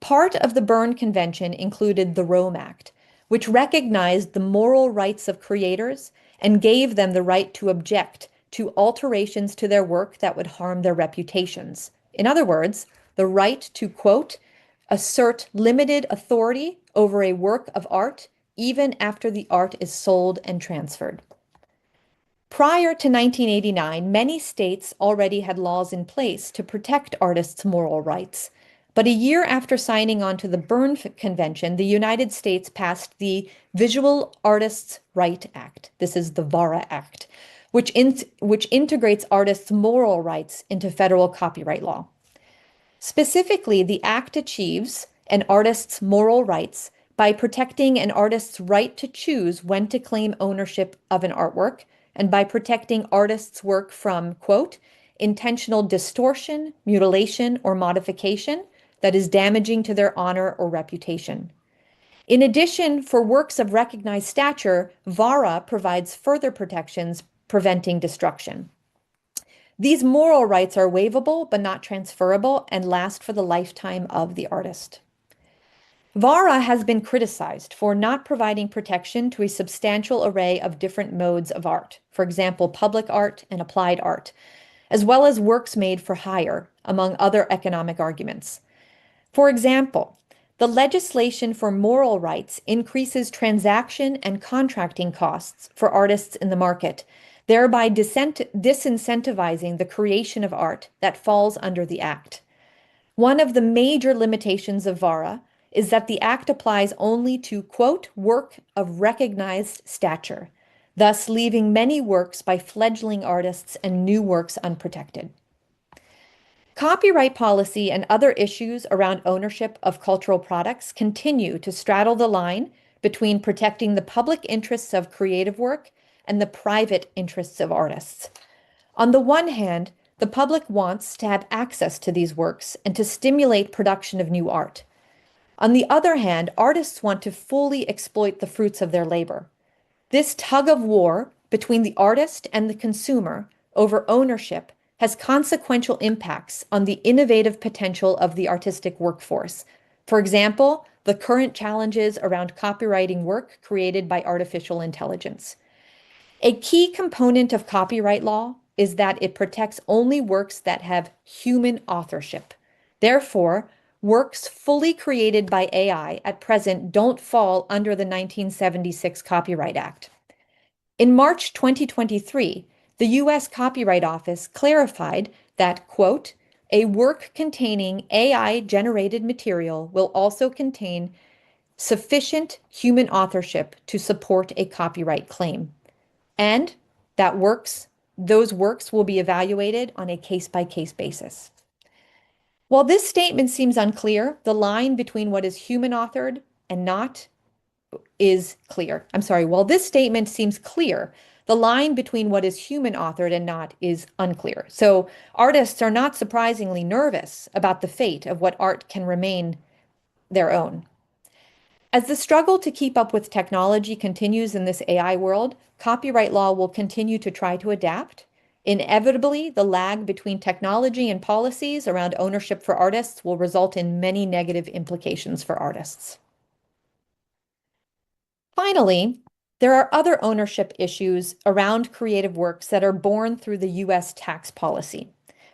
Part of the Berne Convention included the Rome Act, which recognized the moral rights of creators and gave them the right to object to alterations to their work that would harm their reputations. In other words, the right to, quote, assert limited authority over a work of art even after the art is sold and transferred. Prior to 1989, many states already had laws in place to protect artists' moral rights. But a year after signing on to the Berne Convention, the United States passed the Visual Artists' Right Act. This is the VARA Act, which integrates artists' moral rights into federal copyright law. Specifically, the act achieves an artist's moral rights by protecting an artist's right to choose when to claim ownership of an artwork and by protecting artists' work from, quote, intentional distortion, mutilation, or modification that is damaging to their honor or reputation. In addition, for works of recognized stature, VARA provides further protections preventing destruction. These moral rights are waivable but not transferable and last for the lifetime of the artist. VARA has been criticized for not providing protection to a substantial array of different modes of art, for example, public art and applied art, as well as works made for hire, among other economic arguments. For example, the legislation for moral rights increases transaction and contracting costs for artists in the market, thereby disincentivizing the creation of art that falls under the Act. One of the major limitations of VARA is that the Act applies only to, quote, work of recognized stature, thus leaving many works by fledgling artists and new works unprotected. Copyright policy and other issues around ownership of cultural products continue to straddle the line between protecting the public interests of creative work and the private interests of artists. On the one hand, the public wants to have access to these works and to stimulate production of new art. On the other hand, artists want to fully exploit the fruits of their labor. This tug of war between the artist and the consumer over ownership has consequential impacts on the innovative potential of the artistic workforce. For example, the current challenges around copyrighting work created by artificial intelligence. A key component of copyright law is that it protects only works that have human authorship. Therefore, works fully created by AI at present don't fall under the 1976 Copyright Act. In March 2023, the U.S. Copyright Office clarified that, quote, a work containing AI-generated material will also contain sufficient human authorship to support a copyright claim, and that those works will be evaluated on a case-by-case basis. While this statement seems unclear, the line between what is human-authored and not is clear. While this statement seems clear, the line between what is human-authored and not is unclear. So artists are not surprisingly nervous about the fate of what art can remain their own. As the struggle to keep up with technology continues in this AI world, copyright law will continue to try to adapt. Inevitably, the lag between technology and policies around ownership for artists will result in many negative implications for artists. Finally, there are other ownership issues around creative works that are born through the U.S. tax policy,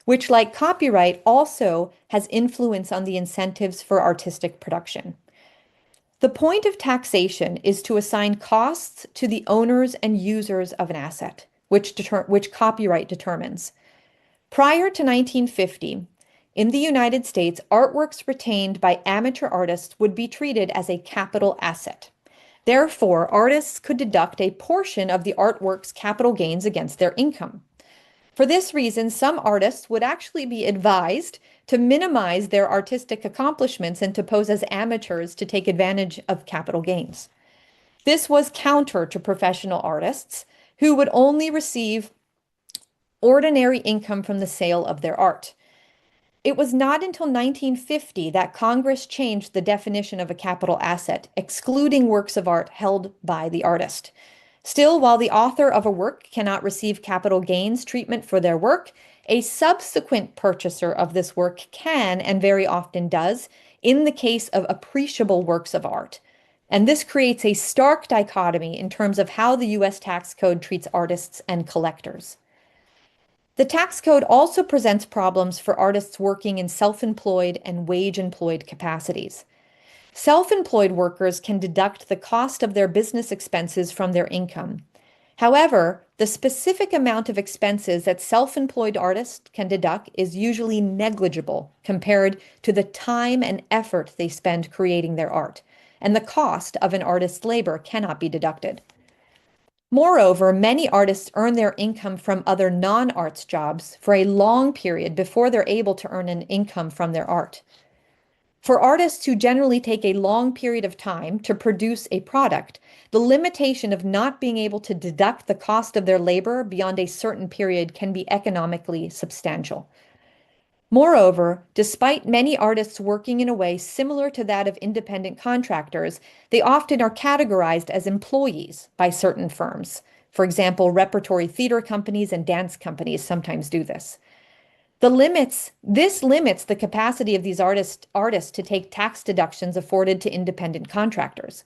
which, like copyright, also has influence on the incentives for artistic production. The point of taxation is to assign costs to the owners and users of an asset, which copyright determines. Prior to 1950, in the United States, artworks retained by amateur artists would be treated as a capital asset. Therefore, artists could deduct a portion of the artwork's capital gains against their income. For this reason, some artists would actually be advised to minimize their artistic accomplishments and to pose as amateurs to take advantage of capital gains. This was counter to professional artists who would only receive ordinary income from the sale of their art. It was not until 1950 that Congress changed the definition of a capital asset, excluding works of art held by the artist. Still, while the author of a work cannot receive capital gains treatment for their work, a subsequent purchaser of this work can, and very often does, in the case of appreciable works of art. And this creates a stark dichotomy in terms of how the U.S. tax code treats artists and collectors. The tax code also presents problems for artists working in self-employed and wage-employed capacities. Self-employed workers can deduct the cost of their business expenses from their income. However, the specific amount of expenses that self-employed artists can deduct is usually negligible compared to the time and effort they spend creating their art, and the cost of an artist's labor cannot be deducted. Moreover, many artists earn their income from other non-arts jobs for a long period before they're able to earn an income from their art. For artists who generally take a long period of time to produce a product, the limitation of not being able to deduct the cost of their labor beyond a certain period can be economically substantial. Moreover, despite many artists working in a way similar to that of independent contractors, they often are categorized as employees by certain firms. For example, repertory theater companies and dance companies sometimes do this. This limits the capacity of these artists to take tax deductions afforded to independent contractors.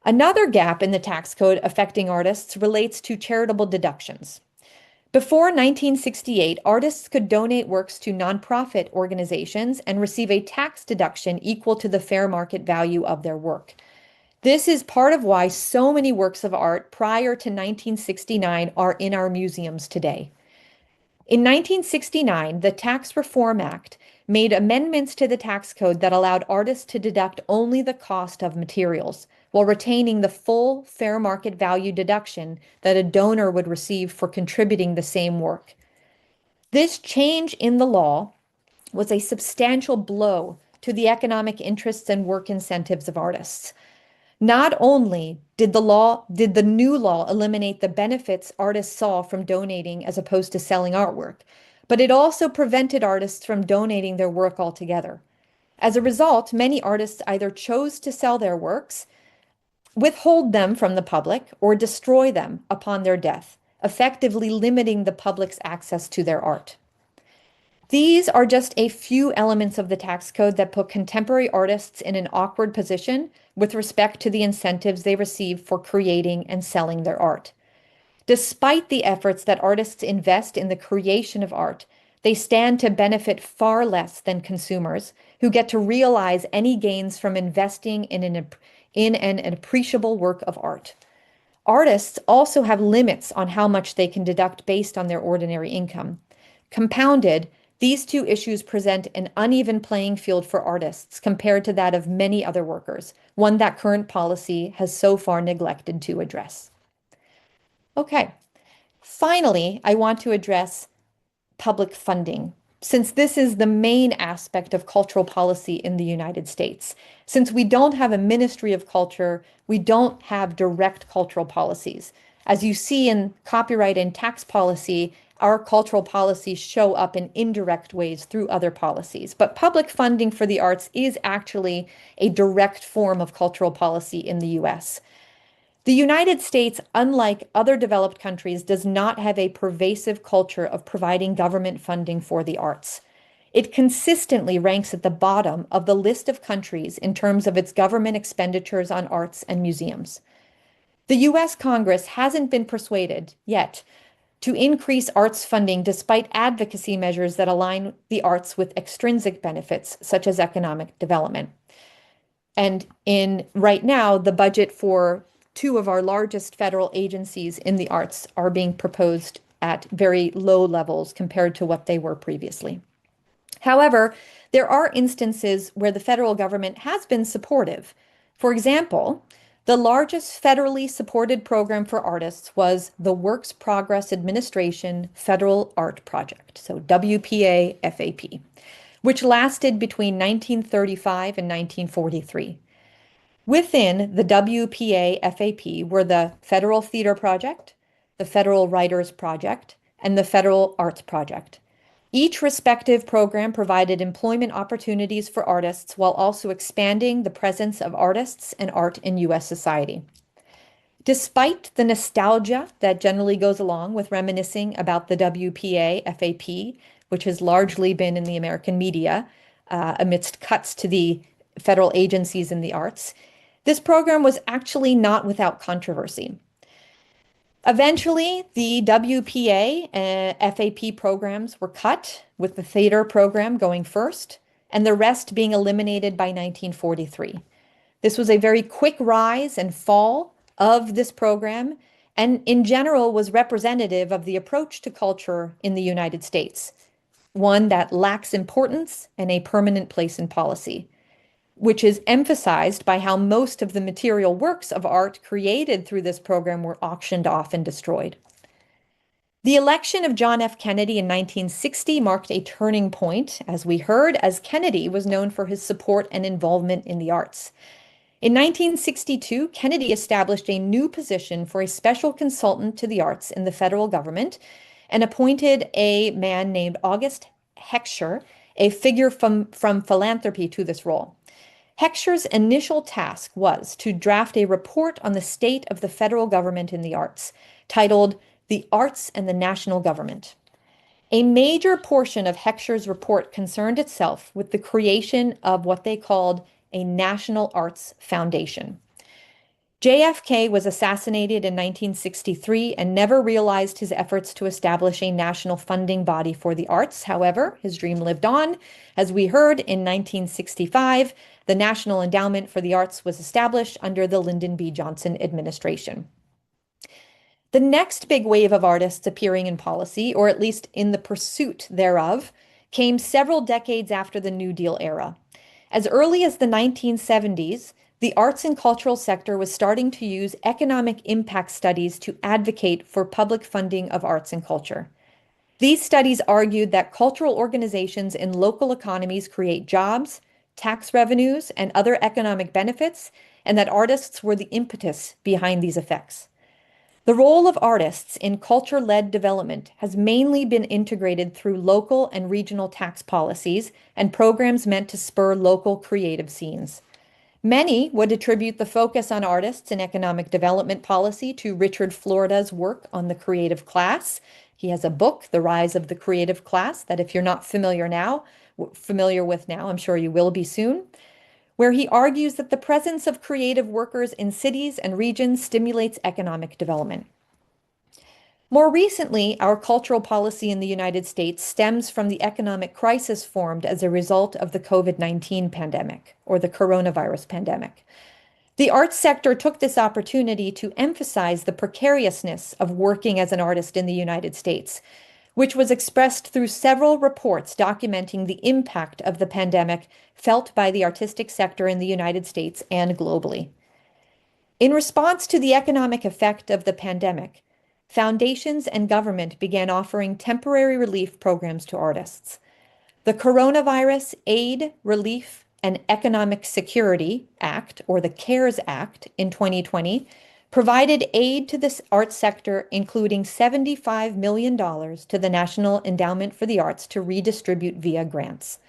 Another gap in the tax code affecting artists relates to charitable deductions. Before 1968, artists could donate works to nonprofit organizations and receive a tax deduction equal to the fair market value of their work. This is part of why so many works of art prior to 1969 are in our museums today. In 1969, the Tax Reform Act made amendments to the tax code that allowed artists to deduct only the cost of materials, while retaining the full fair market value deduction that a donor would receive for contributing the same work. This change in the law was a substantial blow to the economic interests and work incentives of artists. Not only did the new law eliminate the benefits artists saw from donating as opposed to selling artwork, but it also prevented artists from donating their work altogether. As a result, many artists either chose to sell their works, withhold them from the public, or destroy them upon their death, effectively limiting the public's access to their art. These are just a few elements of the tax code that put contemporary artists in an awkward position with respect to the incentives they receive for creating and selling their art. Despite the efforts that artists invest in the creation of art, they stand to benefit far less than consumers who get to realize any gains from investing in an appreciable work of art. Artists also have limits on how much they can deduct based on their ordinary income. Compounded, these two issues present an uneven playing field for artists compared to that of many other workers, one that current policy has so far neglected to address. Okay, finally, I want to address public funding, since this is the main aspect of cultural policy in the United States. Since we don't have a Ministry of Culture, we don't have direct cultural policies. As you see in copyright and tax policy, our cultural policies show up in indirect ways through other policies. But public funding for the arts is actually a direct form of cultural policy in the US. The United States, unlike other developed countries, does not have a pervasive culture of providing government funding for the arts. It consistently ranks at the bottom of the list of countries in terms of its government expenditures on arts and museums. The US Congress hasn't been persuaded yet to increase arts funding despite advocacy measures that align the arts with extrinsic benefits, such as economic development. And right now, the budget for two of our largest federal agencies in the arts are being proposed at very low levels compared to what they were previously. However, there are instances where the federal government has been supportive. For example, the largest federally supported program for artists was the Works Progress Administration Federal Art Project, so WPA-FAP, which lasted between 1935 and 1943. Within the WPA-FAP were the Federal Theater Project, the Federal Writers Project, and the Federal Arts Project. Each respective program provided employment opportunities for artists while also expanding the presence of artists and art in U.S. society. Despite the nostalgia that generally goes along with reminiscing about the WPA-FAP, which has largely been in the American media amidst cuts to the federal agencies in the arts, this program was actually not without controversy. Eventually, the WPA-FAP programs were cut, with the theater program going first, and the rest being eliminated by 1943. This was a very quick rise and fall of this program, and in general was representative of the approach to culture in the United States, one that lacks importance and a permanent place in policy, which is emphasized by how most of the material works of art created through this program were auctioned off and destroyed. The election of John F. Kennedy in 1960 marked a turning point, as we heard, as Kennedy was known for his support and involvement in the arts. In 1962, Kennedy established a new position for a special consultant to the arts in the federal government and appointed a man named August Heckscher, a figure from philanthropy, to this role. Heckscher's initial task was to draft a report on the state of the federal government in the arts, titled The Arts and the National Government. A major portion of Heckscher's report concerned itself with the creation of what they called a National Arts Foundation. JFK was assassinated in 1963 and never realized his efforts to establish a national funding body for the arts. However, his dream lived on. As we heard, in 1965, the National Endowment for the Arts was established under the Lyndon B. Johnson administration. The next big wave of artists appearing in policy, or at least in the pursuit thereof, came several decades after the New Deal era. As early as the 1970s, the arts and cultural sector was starting to use economic impact studies to advocate for public funding of arts and culture. These studies argued that cultural organizations in local economies create jobs, tax revenues, and other economic benefits, and that artists were the impetus behind these effects. The role of artists in culture-led development has mainly been integrated through local and regional tax policies and programs meant to spur local creative scenes. Many would attribute the focus on artists in economic development policy to Richard Florida's work on the creative class. He has a book, The Rise of the Creative Class, that if you're not familiar with now, I'm sure you will be soon, where he argues that the presence of creative workers in cities and regions stimulates economic development. More recently, our cultural policy in the United States stems from the economic crisis formed as a result of the COVID-19 pandemic, or the coronavirus pandemic. The arts sector took this opportunity to emphasize the precariousness of working as an artist in the United States, which was expressed through several reports documenting the impact of the pandemic felt by the artistic sector in the United States and globally. In response to the economic effect of the pandemic, foundations and government began offering temporary relief programs to artists. The Coronavirus Aid, Relief, and Economic Security Act, or the CARES Act, in 2020, provided aid to the arts sector, including $75 million to the National Endowment for the Arts to redistribute via grants.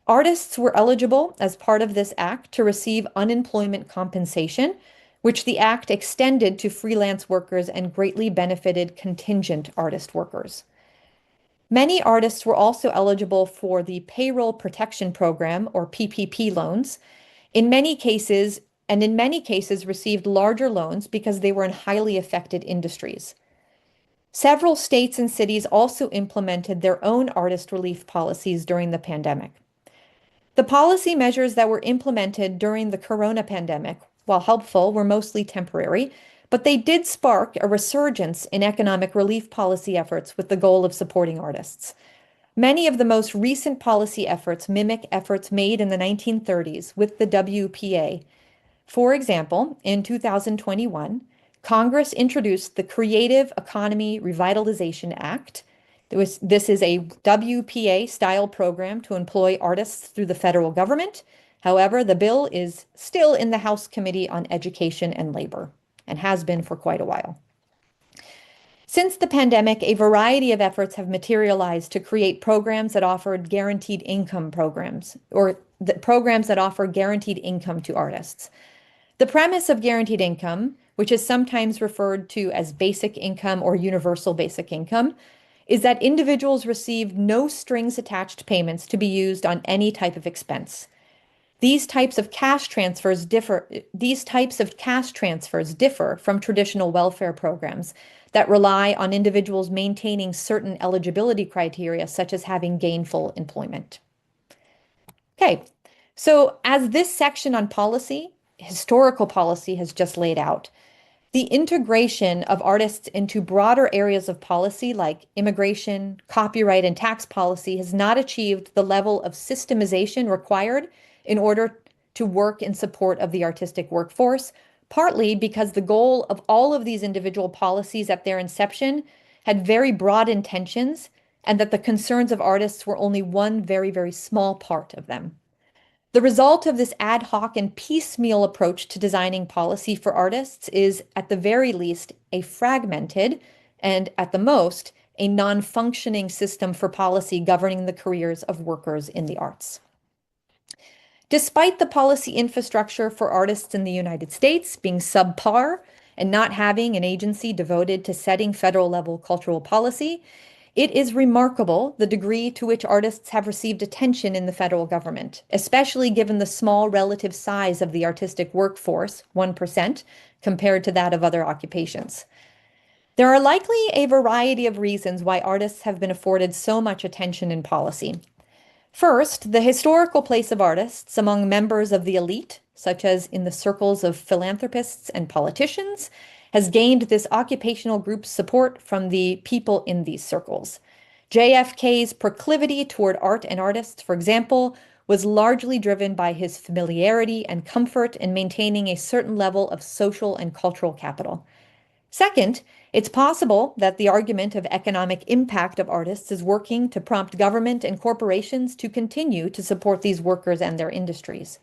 Artists were eligible, as part of this act, to receive unemployment compensation, which the act extended to freelance workers and greatly benefited contingent artist workers. Many artists were also eligible for the Payroll Protection Program, or PPP loans, in many cases received larger loans because they were in highly affected industries. Several states and cities also implemented their own artist relief policies during the pandemic. The policy measures that were implemented during the corona pandemic, while helpful, were mostly temporary, but they did spark a resurgence in economic relief policy efforts with the goal of supporting artists. Many of the most recent policy efforts mimic efforts made in the 1930s with the WPA. For example, in 2021, Congress introduced the Creative Economy Revitalization Act. This is a WPA-style program to employ artists through the federal government. However, the bill is still in the House Committee on Education and Labor, and has been for quite a while. Since the pandemic, a variety of efforts have materialized to create programs that offered guaranteed income programs, or the programs that offer guaranteed income to artists. The premise of guaranteed income, which is sometimes referred to as basic income or universal basic income, is that individuals receive no strings attached payments to be used on any type of expense. These types of cash transfers differ from traditional welfare programs that rely on individuals maintaining certain eligibility criteria, such as having gainful employment. Okay, so as this section on policy, historical policy, has just laid out, the integration of artists into broader areas of policy like immigration, copyright, and tax policy has not achieved the level of systemization required in order to work in support of the artistic workforce, partly because the goal of all of these individual policies at their inception had very broad intentions, and that the concerns of artists were only one very, very small part of them. The result of this ad hoc and piecemeal approach to designing policy for artists is, at the very least, a fragmented and, at the most, a non-functioning system for policy governing the careers of workers in the arts. Despite the policy infrastructure for artists in the United States being subpar and not having an agency devoted to setting federal-level cultural policy, it is remarkable the degree to which artists have received attention in the federal government, especially given the small relative size of the artistic workforce, 1%, compared to that of other occupations. There are likely a variety of reasons why artists have been afforded so much attention in policy. First, the historical place of artists among members of the elite, such as in the circles of philanthropists and politicians, has gained this occupational group's support from the people in these circles. JFK's proclivity toward art and artists, for example, was largely driven by his familiarity and comfort in maintaining a certain level of social and cultural capital. Second, it's possible that the argument of economic impact of artists is working to prompt government and corporations to continue to support these workers and their industries.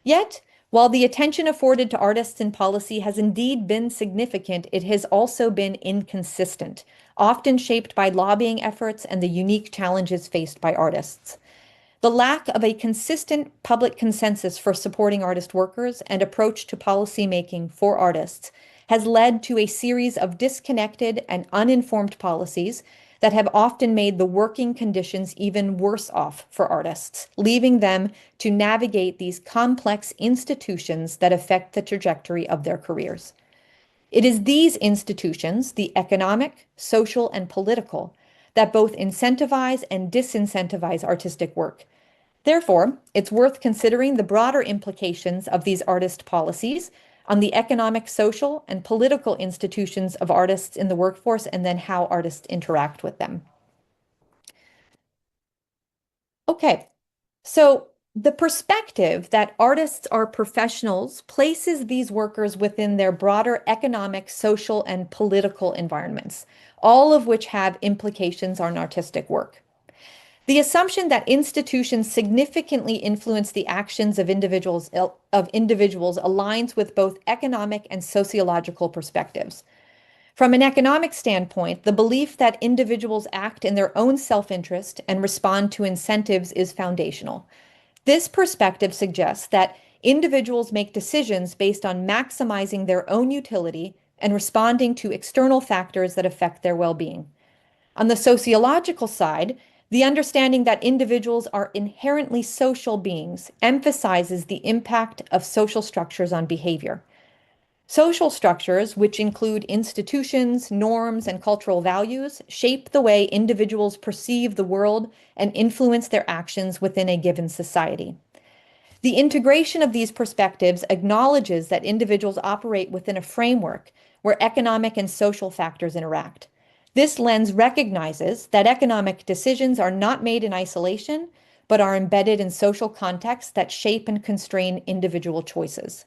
Yet, while the attention afforded to artists in policy has indeed been significant, it has also been inconsistent, often shaped by lobbying efforts and the unique challenges faced by artists. The lack of a consistent public consensus for supporting artist workers and approach to policymaking for artists has led to a series of disconnected and uninformed policies that have often made the working conditions even worse off for artists, leaving them to navigate these complex institutions that affect the trajectory of their careers. It is these institutions, the economic, social, and political, that both incentivize and disincentivize artistic work. Therefore, it's worth considering the broader implications of these artist policies on the economic, social, and political institutions of artists in the workforce, and then how artists interact with them. Okay, so the perspective that artists are professionals places these workers within their broader economic, social, and political environments, all of which have implications on artistic work. The assumption that institutions significantly influence the actions of individuals aligns with both economic and sociological perspectives. From an economic standpoint, the belief that individuals act in their own self-interest and respond to incentives is foundational. This perspective suggests that individuals make decisions based on maximizing their own utility and responding to external factors that affect their well-being. On the sociological side, the understanding that individuals are inherently social beings emphasizes the impact of social structures on behavior. Social structures, which include institutions, norms, and cultural values, shape the way individuals perceive the world and influence their actions within a given society. The integration of these perspectives acknowledges that individuals operate within a framework where economic and social factors interact. This lens recognizes that economic decisions are not made in isolation, but are embedded in social contexts that shape and constrain individual choices.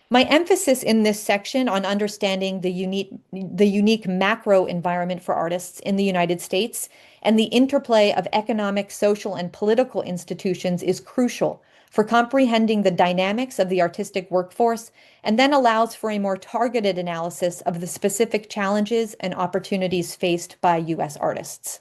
My emphasis in this section on understanding the unique macro environment for artists in the United States and the interplay of economic, social, and political institutions is crucial for comprehending the dynamics of the artistic workforce, and then allows for a more targeted analysis of the specific challenges and opportunities faced by U.S. artists.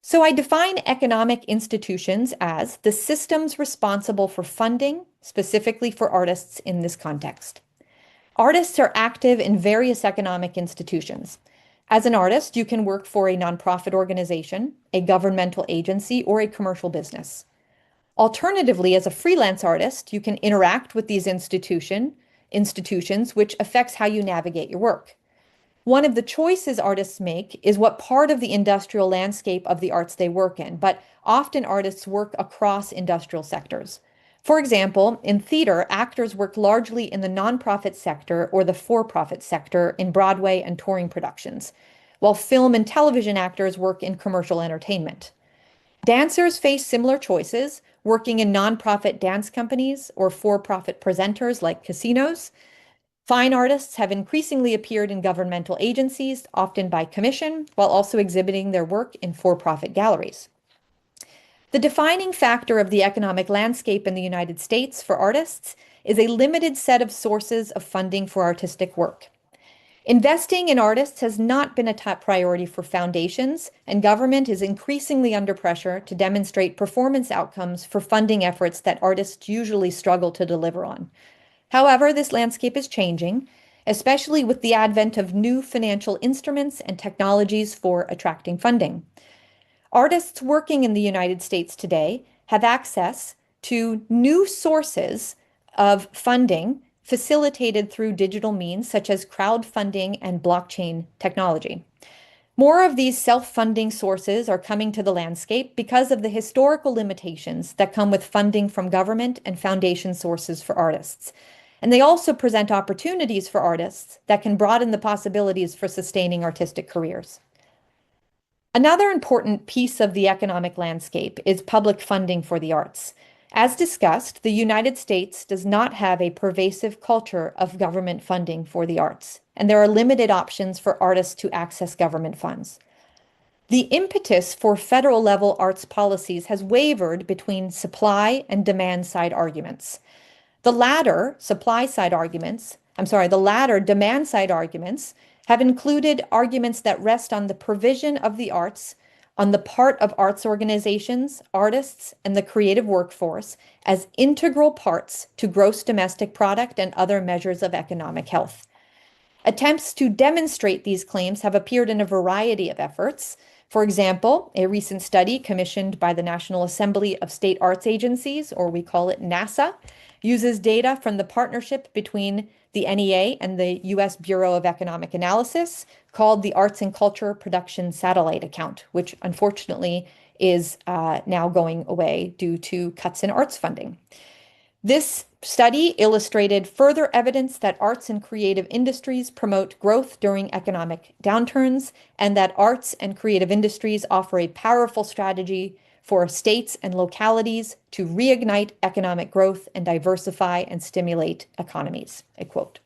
So I define economic institutions as the systems responsible for funding, specifically for artists in this context. Artists are active in various economic institutions. As an artist, you can work for a nonprofit organization, a governmental agency, or a commercial business. Alternatively, as a freelance artist, you can interact with these institutions, which affects how you navigate your work. One of the choices artists make is what part of the industrial landscape of the arts they work in, but often artists work across industrial sectors. For example, in theater, actors work largely in the nonprofit sector or the for-profit sector in Broadway and touring productions, while film and television actors work in commercial entertainment. Dancers face similar choices, working in nonprofit dance companies or for-profit presenters like casinos. Fine artists have increasingly appeared in governmental agencies, often by commission, while also exhibiting their work in for-profit galleries. The defining factor of the economic landscape in the United States for artists is a limited set of sources of funding for artistic work. Investing in artists has not been a top priority for foundations, and government is increasingly under pressure to demonstrate performance outcomes for funding efforts that artists usually struggle to deliver on. However, this landscape is changing, especially with the advent of new financial instruments and technologies for attracting funding. Artists working in the United States today have access to new sources of funding facilitated through digital means such as crowdfunding and blockchain technology. More of these self-funding sources are coming to the landscape because of the historical limitations that come with funding from government and foundation sources for artists. And they also present opportunities for artists that can broaden the possibilities for sustaining artistic careers. Another important piece of the economic landscape is public funding for the arts. As discussed, the United States does not have a pervasive culture of government funding for the arts, and there are limited options for artists to access government funds. The impetus for federal-level arts policies has wavered between supply and demand-side arguments. The latter, demand-side arguments, have included arguments that rest on the provision of the arts on the part of arts organizations, artists, and the creative workforce as integral parts to gross domestic product and other measures of economic health. Attempts to demonstrate these claims have appeared in a variety of efforts. For example, a recent study commissioned by the National Assembly of State Arts Agencies, or we call it NASA, uses data from the partnership between the NEA and the U.S. Bureau of Economic Analysis called the Arts and Culture Production Satellite Account, which unfortunately is now going away due to cuts in arts funding. This study illustrated further evidence that arts and creative industries promote growth during economic downturns, and that arts and creative industries offer a powerful strategy for states and localities to reignite economic growth and diversify and stimulate economies, a quote.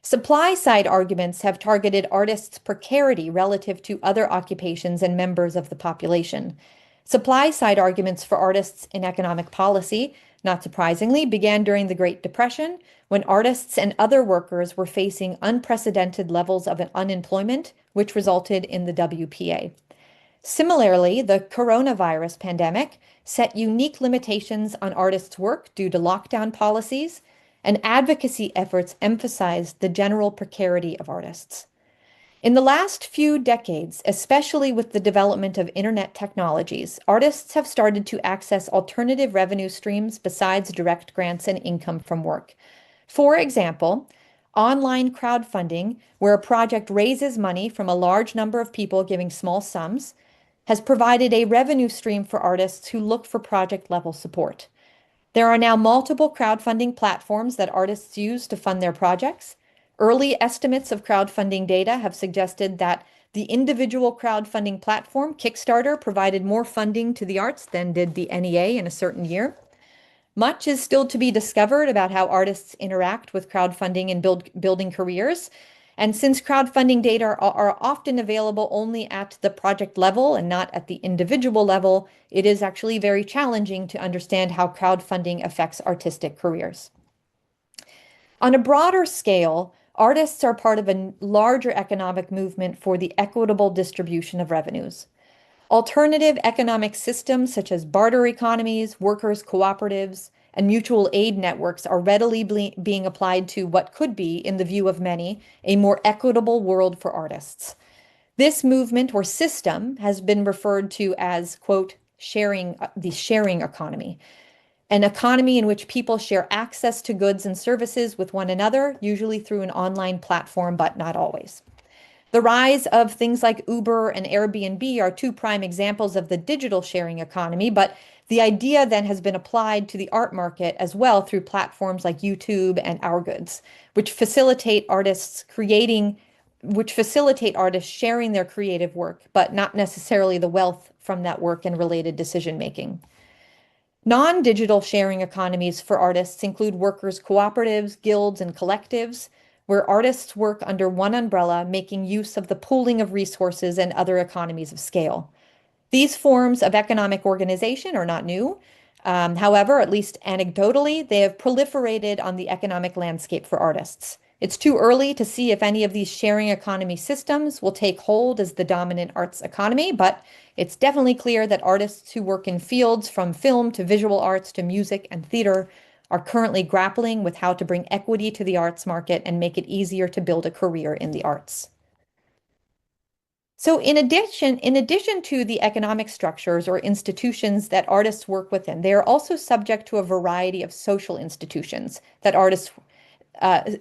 Supply-side arguments have targeted artists' precarity relative to other occupations and members of the population. Supply-side arguments for artists in economic policy, not surprisingly, began during the Great Depression, when artists and other workers were facing unprecedented levels of unemployment, which resulted in the WPA. Similarly, the coronavirus pandemic set unique limitations on artists' work due to lockdown policies, and advocacy efforts emphasized the general precarity of artists. In the last few decades, especially with the development of internet technologies, artists have started to access alternative revenue streams besides direct grants and income from work. For example, online crowdfunding, where a project raises money from a large number of people giving small sums, has provided a revenue stream for artists who look for project-level support. There are now multiple crowdfunding platforms that artists use to fund their projects. Early estimates of crowdfunding data have suggested that the individual crowdfunding platform, Kickstarter, provided more funding to the arts than did the NEA in a certain year. Much is still to be discovered about how artists interact with crowdfunding and building careers. And since crowdfunding data are often available only at the project level and not at the individual level, it is actually very challenging to understand how crowdfunding affects artistic careers. On a broader scale, artists are part of a larger economic movement for the equitable distribution of revenues. Alternative economic systems such as barter economies, workers' cooperatives, and mutual aid networks are readily being applied to what could be, in the view of many, a more equitable world for artists. This movement or system has been referred to as, quote, the sharing economy, an economy in which people share access to goods and services with one another, usually through an online platform, but not always. The rise of things like Uber and Airbnb are two prime examples of the digital sharing economy, but the idea then has been applied to the art market as well through platforms like YouTube and Our Goods, which facilitate artists sharing their creative work, but not necessarily the wealth from that work and related decision-making. Non-digital sharing economies for artists include workers' cooperatives, guilds, and collectives, where artists work under one umbrella, making use of the pooling of resources and other economies of scale. These forms of economic organization are not new. However, at least anecdotally, they have proliferated on the economic landscape for artists. It's too early to see if any of these sharing economy systems will take hold as the dominant arts economy, but it's definitely clear that artists who work in fields from film to visual arts to music and theater are currently grappling with how to bring equity to the arts market and make it easier to build a career in the arts. So in addition to the economic structures or institutions that artists work within, they are also subject to a variety of social institutions that artists,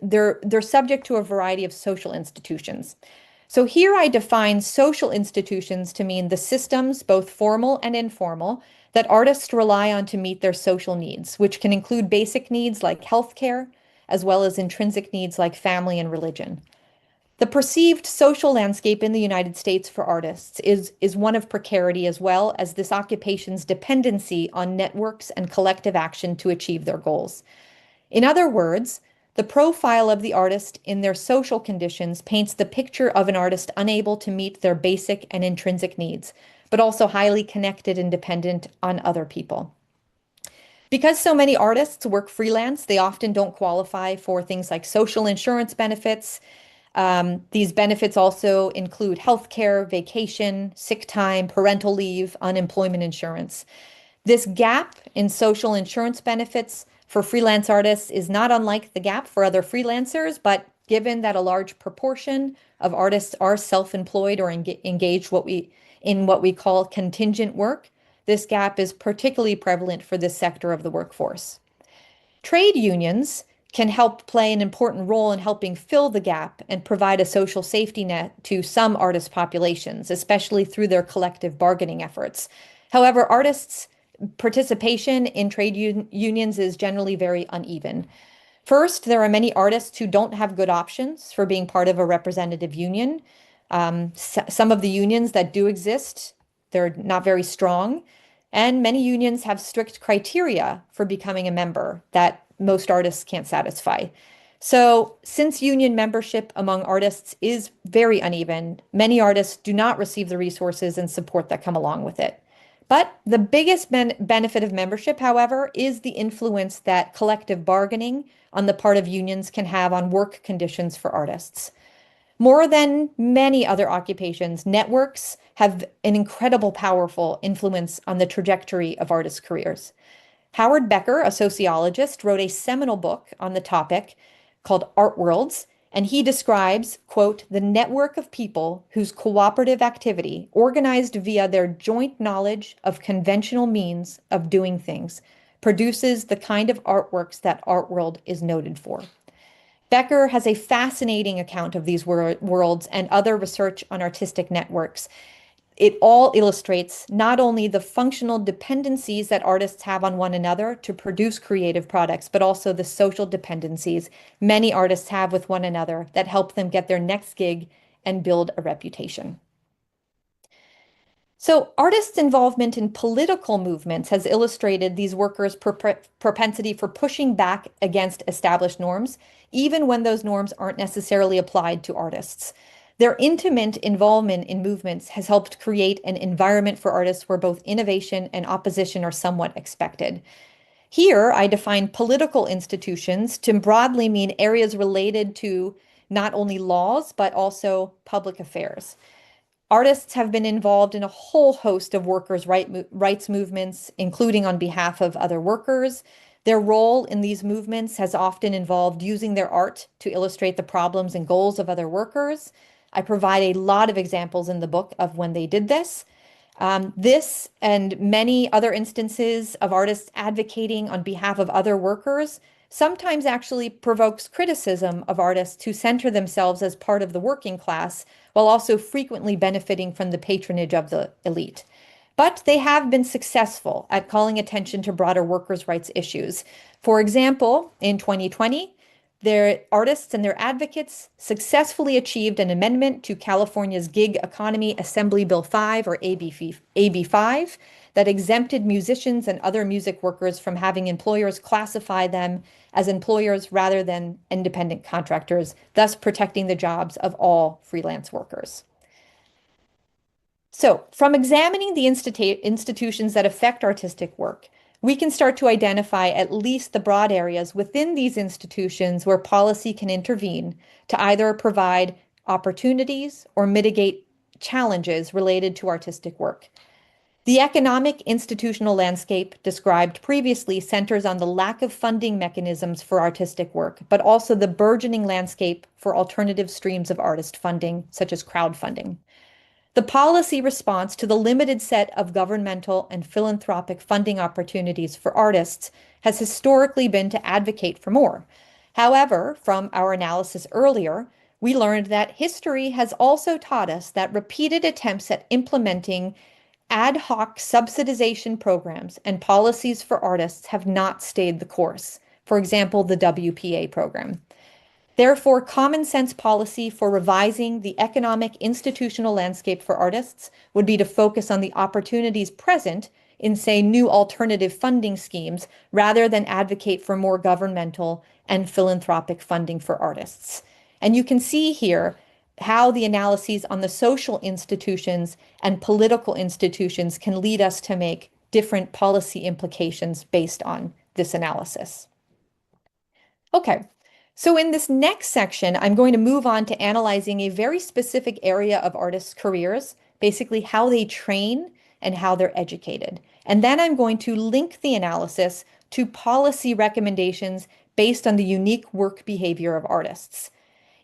they're subject to a variety of social institutions. So here I define social institutions to mean the systems, both formal and informal, that artists rely on to meet their social needs, which can include basic needs like healthcare, as well as intrinsic needs like family and religion. The perceived social landscape in the United States for artists is one of precarity, as well as this occupation's dependency on networks and collective action to achieve their goals. In other words, the profile of the artist in their social conditions paints the picture of an artist unable to meet their basic and intrinsic needs, but also highly connected and dependent on other people. Because so many artists work freelance, they often don't qualify for things like social insurance benefits. These benefits also include healthcare, vacation, sick time, parental leave, unemployment insurance. This gap in social insurance benefits for freelance artists is not unlike the gap for other freelancers, but given that a large proportion of artists are self-employed or engaged in what we call contingent work, this gap is particularly prevalent for this sector of the workforce. Trade unions can help play an important role in helping fill the gap and provide a social safety net to some artist populations, especially through their collective bargaining efforts. However, artists' participation in trade unions is generally very uneven. First, there are many artists who don't have good options for being part of a representative union. Some of the unions that do exist, they're not very strong, and many unions have strict criteria for becoming a member that most artists can't satisfy. So since union membership among artists is very uneven, many artists do not receive the resources and support that come along with it. But the biggest benefit of membership, however, is the influence that collective bargaining on the part of unions can have on work conditions for artists. More than many other occupations, networks have an incredible, powerful influence on the trajectory of artists' careers. Howard Becker, a sociologist, wrote a seminal book on the topic called Art Worlds, and he describes, quote, the network of people whose cooperative activity, organized via their joint knowledge of conventional means of doing things, produces the kind of artworks that Art World is noted for. Becker has a fascinating account of these worlds and other research on artistic networks. It all illustrates not only the functional dependencies that artists have on one another to produce creative products, but also the social dependencies many artists have with one another that help them get their next gig and build a reputation. So artists' involvement in political movements has illustrated these workers' propensity for pushing back against established norms, even when those norms aren't necessarily applied to artists. Their intimate involvement in movements has helped create an environment for artists where both innovation and opposition are somewhat expected. Here, I define political institutions to broadly mean areas related to not only laws, but also public affairs. Artists have been involved in a whole host of workers' rights movements, including on behalf of other workers. Their role in these movements has often involved using their art to illustrate the problems and goals of other workers. I provide a lot of examples in the book of when they did this. This and many other instances of artists advocating on behalf of other workers sometimes actually provokes criticism of artists who center themselves as part of the working class, while also frequently benefiting from the patronage of the elite. But they have been successful at calling attention to broader workers' rights issues. For example, in 2020, their artists and their advocates successfully achieved an amendment to California's Gig Economy Assembly Bill 5, or AB 5, that exempted musicians and other music workers from having employers classify them as employers rather than independent contractors, thus protecting the jobs of all freelance workers. So, from examining the institutions that affect artistic work, we can start to identify at least the broad areas within these institutions where policy can intervene to either provide opportunities or mitigate challenges related to artistic work. The economic institutional landscape described previously centers on the lack of funding mechanisms for artistic work, but also the burgeoning landscape for alternative streams of artist funding, such as crowdfunding. The policy response to the limited set of governmental and philanthropic funding opportunities for artists has historically been to advocate for more. However, from our analysis earlier, we learned that history has also taught us that repeated attempts at implementing ad hoc subsidization programs and policies for artists have not stayed the course. For example, the WPA program. Therefore, common sense policy for revising the economic institutional landscape for artists would be to focus on the opportunities present in, say, new alternative funding schemes, rather than advocate for more governmental and philanthropic funding for artists. And you can see here how the analyses on the social institutions and political institutions can lead us to make different policy implications based on this analysis. Okay. So in this next section, I'm going to move on to analyzing a very specific area of artists' careers, basically how they train and how they're educated. And then I'm going to link the analysis to policy recommendations based on the unique work behavior of artists.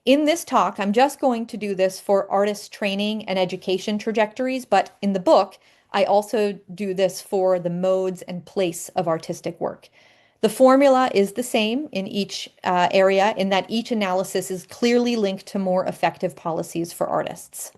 In this talk, I'm just going to do this for artist training and education trajectories, but in the book, I also do this for the modes and place of artistic work. The formula is the same in each area, in that each analysis is clearly linked to more effective policies for artists.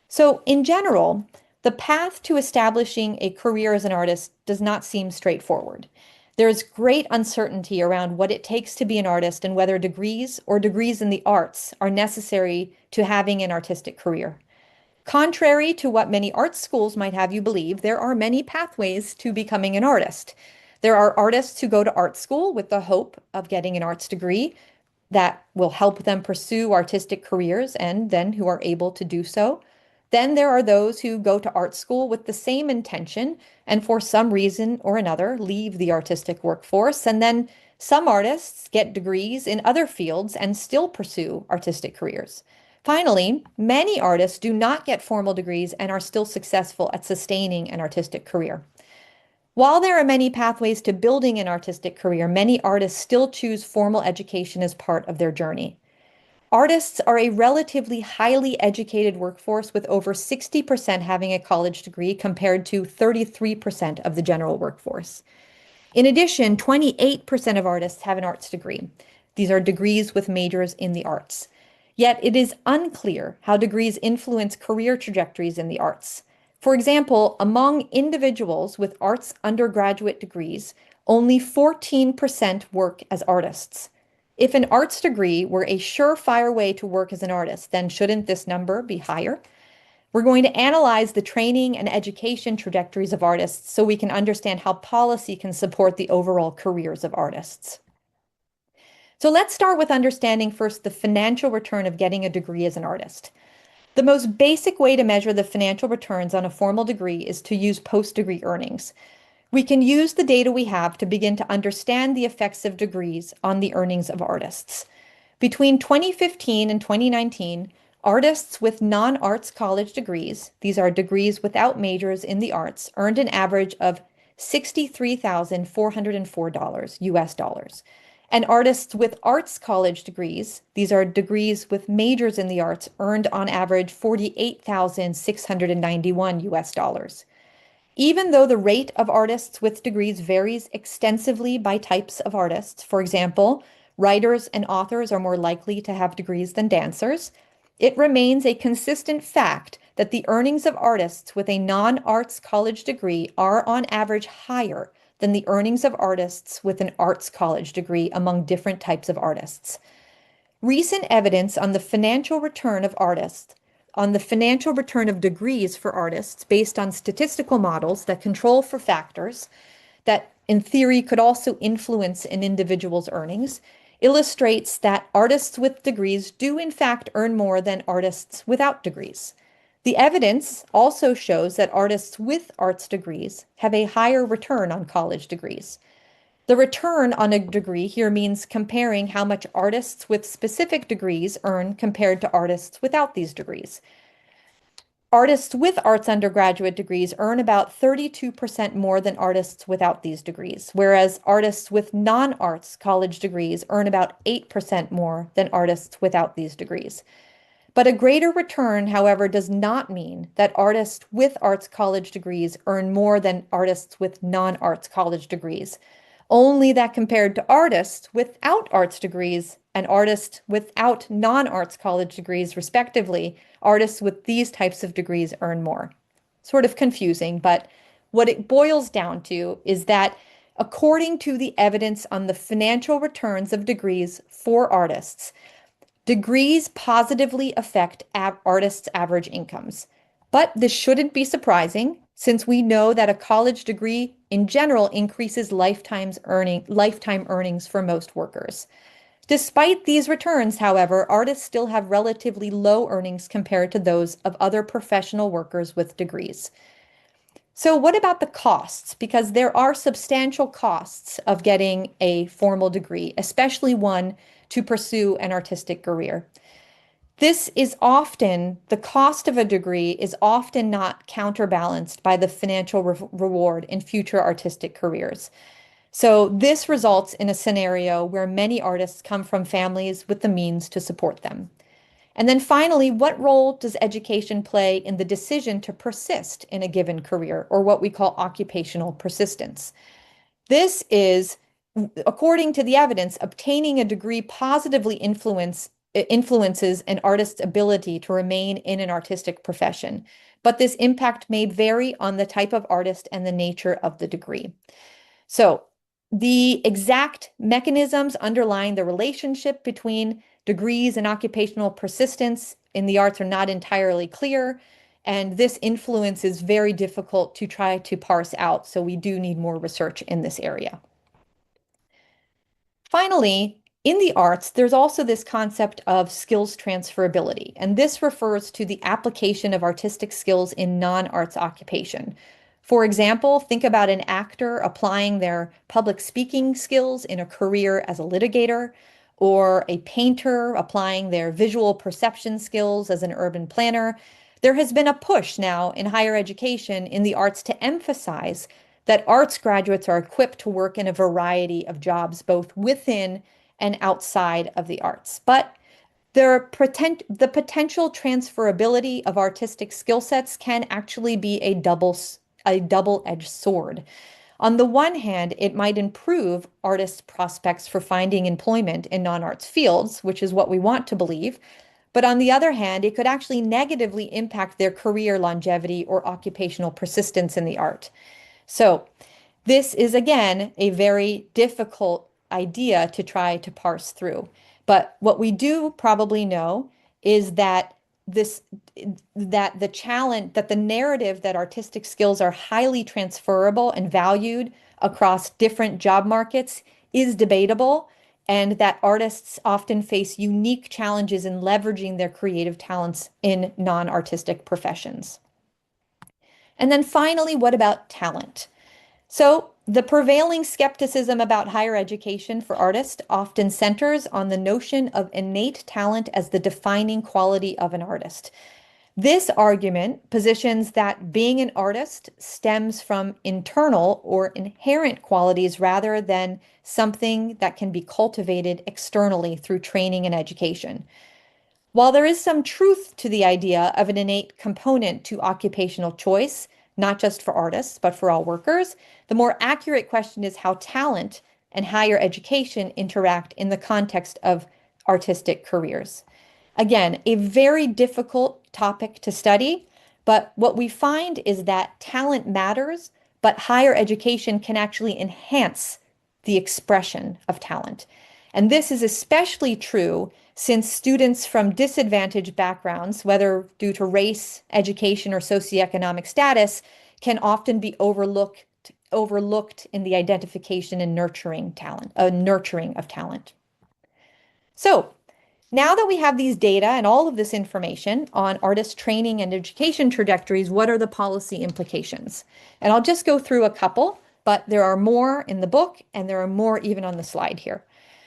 So in general, the path to establishing a career as an artist does not seem straightforward. There is great uncertainty around what it takes to be an artist and whether degrees or degrees in the arts are necessary to having an artistic career. Contrary to what many art schools might have you believe, there are many pathways to becoming an artist. There are artists who go to art school with the hope of getting an arts degree that will help them pursue artistic careers and then who are able to do so. Then there are those who go to art school with the same intention and for some reason or another leave the artistic workforce. And then some artists get degrees in other fields and still pursue artistic careers. Finally, many artists do not get formal degrees and are still successful at sustaining an artistic career. While there are many pathways to building an artistic career, many artists still choose formal education as part of their journey. Artists are a relatively highly educated workforce, with over 60% having a college degree compared to 33% of the general workforce. In addition, 28% of artists have an arts degree. These are degrees with majors in the arts. Yet it is unclear how degrees influence career trajectories in the arts. For example, among individuals with arts undergraduate degrees, only 14% work as artists. If an arts degree were a surefire way to work as an artist, then shouldn't this number be higher? We're going to analyze the training and education trajectories of artists so we can understand how policy can support the overall careers of artists. So let's start with understanding first the financial return of getting a degree as an artist. The most basic way to measure the financial returns on a formal degree is to use post-degree earnings. We can use the data we have to begin to understand the effects of degrees on the earnings of artists. Between 2015 and 2019, artists with non-arts college degrees, these are degrees without majors in the arts, earned an average of $63,404 US dollars. And artists with arts college degrees, these are degrees with majors in the arts, earned on average $48,691 US dollars. Even though the rate of artists with degrees varies extensively by types of artists, for example, writers and authors are more likely to have degrees than dancers, it remains a consistent fact that the earnings of artists with a non-arts college degree are on average higher than the earnings of artists with an arts college degree among different types of artists. Recent evidence on the financial return of artists, on the financial return of degrees for artists based on statistical models that control for factors that in theory could also influence an individual's earnings, illustrates that artists with degrees do in fact earn more than artists without degrees. The evidence also shows that artists with arts degrees have a higher return on college degrees. The return on a degree here means comparing how much artists with specific degrees earn compared to artists without these degrees. Artists with arts undergraduate degrees earn about 32% more than artists without these degrees, whereas artists with non-arts college degrees earn about 8% more than artists without these degrees. But a greater return, however, does not mean that artists with arts college degrees earn more than artists with non-arts college degrees. Only that compared to artists without arts degrees and artists without non-arts college degrees, respectively, artists with these types of degrees earn more. Sort of confusing, but what it boils down to is that according to the evidence on the financial returns of degrees for artists, degrees positively affect artists' average incomes. But this shouldn't be surprising, since we know that a college degree in general increases lifetime earnings for most workers. Despite these returns, however, artists still have relatively low earnings compared to those of other professional workers with degrees. So what about the costs? Because there are substantial costs of getting a formal degree, especially one to pursue an artistic career. The cost of a degree is often not counterbalanced by the financial reward in future artistic careers. So this results in a scenario where many artists come from families with the means to support them. And then finally, what role does education play in the decision to persist in a given career, or what we call occupational persistence? This is, according to the evidence, obtaining a degree positively influences an artist's ability to remain in an artistic profession. But this impact may vary on the type of artist and the nature of the degree. So the exact mechanisms underlying the relationship between degrees and occupational persistence in the arts are not entirely clear, and this influence is very difficult to try to parse out, so we do need more research in this area. Finally, in the arts, there's also this concept of skills transferability, and this refers to the application of artistic skills in non-arts occupation. For example, think about an actor applying their public speaking skills in a career as a litigator, or a painter applying their visual perception skills as an urban planner. There has been a push now in higher education in the arts to emphasize that arts graduates are equipped to work in a variety of jobs, both within and outside of the arts. But the potential transferability of artistic skill sets can actually be a double-edged sword. On the one hand, it might improve artists' prospects for finding employment in non-arts fields, which is what we want to believe. But on the other hand, it could actually negatively impact their career longevity or occupational persistence in the art. So this is, again, a very difficult idea to try to parse through. But what we do probably know is that the narrative that artistic skills are highly transferable and valued across different job markets is debatable, and that artists often face unique challenges in leveraging their creative talents in non-artistic professions. And then finally, what about talent? So the prevailing skepticism about higher education for artists often centers on the notion of innate talent as the defining quality of an artist. This argument positions that being an artist stems from internal or inherent qualities rather than something that can be cultivated externally through training and education. While there is some truth to the idea of an innate component to occupational choice, not just for artists, but for all workers, the more accurate question is how talent and higher education interact in the context of artistic careers. Again, a very difficult topic to study, but what we find is that talent matters, but higher education can actually enhance the expression of talent. And this is especially true since students from disadvantaged backgrounds, whether due to race, education, or socioeconomic status, can often be overlooked in the identification and nurturing of talent. So, now that we have these data and all of this information on artist training and education trajectories, what are the policy implications? And I'll just go through a couple, but there are more in the book and there are more even on the slide here.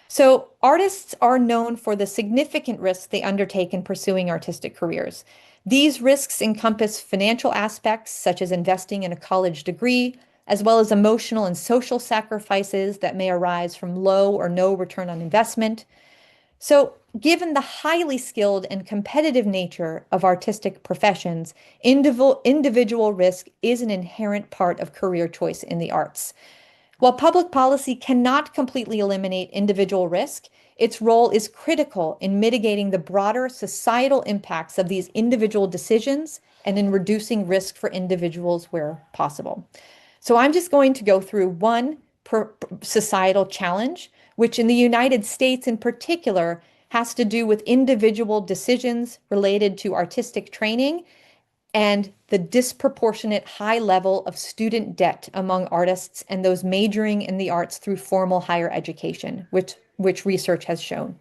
So artists are known for the significant risks they undertake in pursuing artistic careers. These risks encompass financial aspects, such as investing in a college degree, as well as emotional and social sacrifices that may arise from low or no return on investment. So, given the highly skilled and competitive nature of artistic professions, individual risk is an inherent part of career choice in the arts. While public policy cannot completely eliminate individual risk, its role is critical in mitigating the broader societal impacts of these individual decisions and in reducing risk for individuals where possible. So I'm just going to go through one societal challenge, which in the United States in particular has to do with individual decisions related to artistic training and the disproportionate high level of student debt among artists and those majoring in the arts through formal higher education, which research has shown.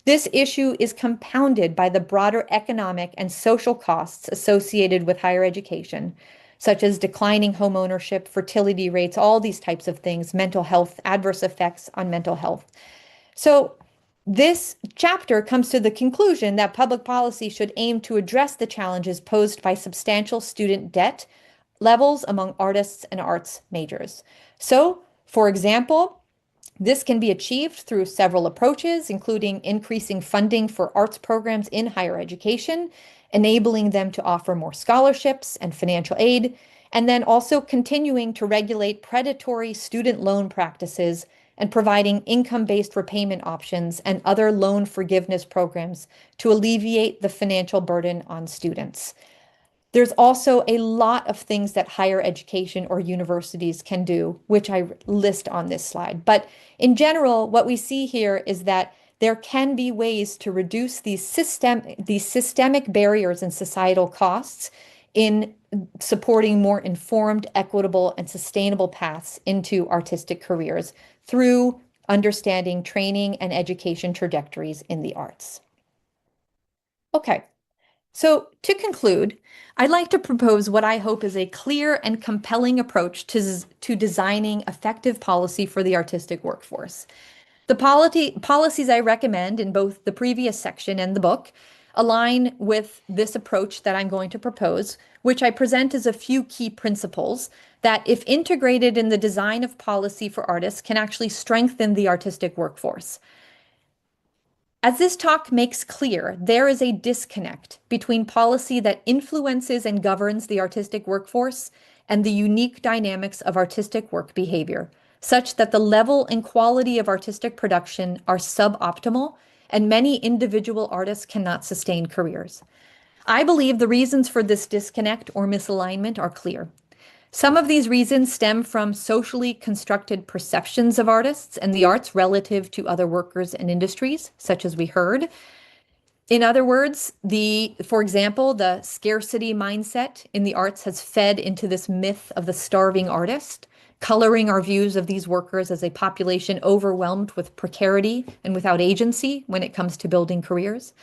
This issue is compounded by the broader economic and social costs associated with higher education, such as declining home ownership, fertility rates, all these types of things, mental health, adverse effects on mental health. So this chapter comes to the conclusion that public policy should aim to address the challenges posed by substantial student debt levels among artists and arts majors. So, for example, this can be achieved through several approaches, including increasing funding for arts programs in higher education, enabling them to offer more scholarships and financial aid, and then also continuing to regulate predatory student loan practices and providing income-based repayment options and other loan forgiveness programs to alleviate the financial burden on students. There's also a lot of things that higher education or universities can do, which I list on this slide. But in general, what we see here is that there can be ways to reduce these systemic barriers and societal costs in supporting more informed, equitable, and sustainable paths into artistic careers through understanding training and education trajectories in the arts. Okay, so to conclude, I'd like to propose what I hope is a clear and compelling approach to designing effective policy for the artistic workforce. The policies I recommend in both the previous section and the book align with this approach that I'm going to propose, which I present as a few key principles that, if integrated in the design of policy for artists, can actually strengthen the artistic workforce. As this talk makes clear, there is a disconnect between policy that influences and governs the artistic workforce and the unique dynamics of artistic work behavior, such that the level and quality of artistic production are suboptimal and many individual artists cannot sustain careers. I believe the reasons for this disconnect or misalignment are clear. Some of these reasons stem from socially constructed perceptions of artists and the arts relative to other workers and industries, such as we heard. In other words, for example, the scarcity mindset in the arts has fed into this myth of the starving artist, coloring our views of these workers as a population overwhelmed with precarity and without agency when it comes to building careers.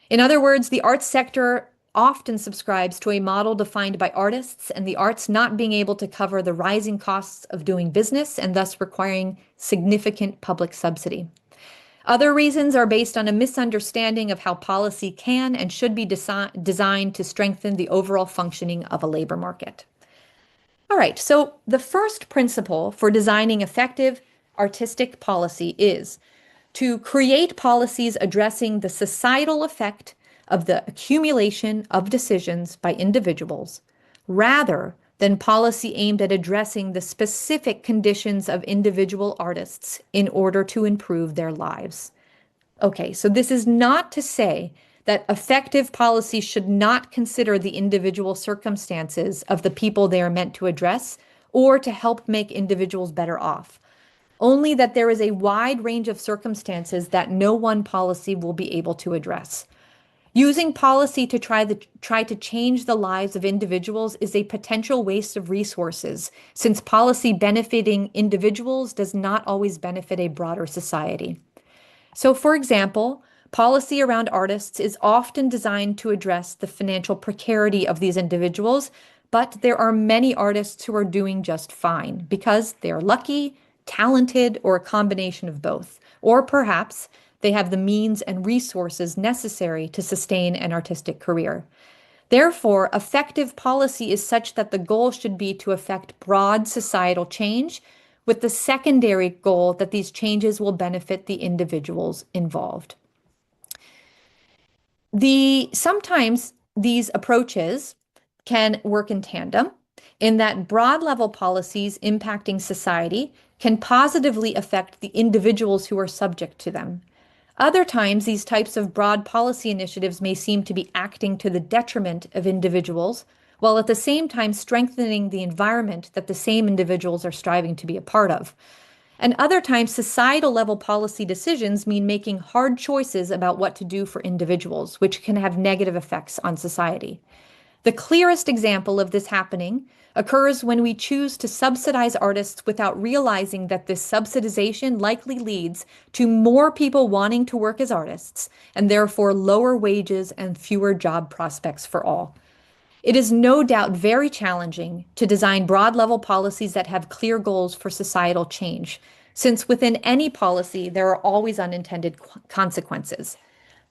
In other words, the arts sector often subscribes to a model defined by artists and the arts not being able to cover the rising costs of doing business and thus requiring significant public subsidy. Other reasons are based on a misunderstanding of how policy can and should be designed to strengthen the overall functioning of a labor market. All right, so the first principle for designing effective artistic policy is to create policies addressing the societal effect of the accumulation of decisions by individuals, rather than policy aimed at addressing the specific conditions of individual artists in order to improve their lives. Okay, so this is not to say that effective policy should not consider the individual circumstances of the people they are meant to address or to help make individuals better off. Only that there is a wide range of circumstances that no one policy will be able to address. Using policy to try to change the lives of individuals is a potential waste of resources, since policy benefiting individuals does not always benefit a broader society. So, for example, Policy around artists is often designed to address the financial precarity of these individuals, but there are many artists who are doing just fine because they are lucky, talented, or a combination of both. Or perhaps they have the means and resources necessary to sustain an artistic career. Therefore, effective policy is such that the goal should be to effect broad societal change, with the secondary goal that these changes will benefit the individuals involved. Sometimes these approaches can work in tandem in that broad level policies impacting society can positively affect the individuals who are subject to them. Other times, these types of broad policy initiatives may seem to be acting to the detriment of individuals, while at the same time strengthening the environment that the same individuals are striving to be a part of. And other times, societal level policy decisions mean making hard choices about what to do for individuals, which can have negative effects on society. The clearest example of this happening occurs when we choose to subsidize artists without realizing that this subsidization likely leads to more people wanting to work as artists, and therefore lower wages and fewer job prospects for all. It is no doubt very challenging to design broad-level policies that have clear goals for societal change, since within any policy there are always unintended consequences.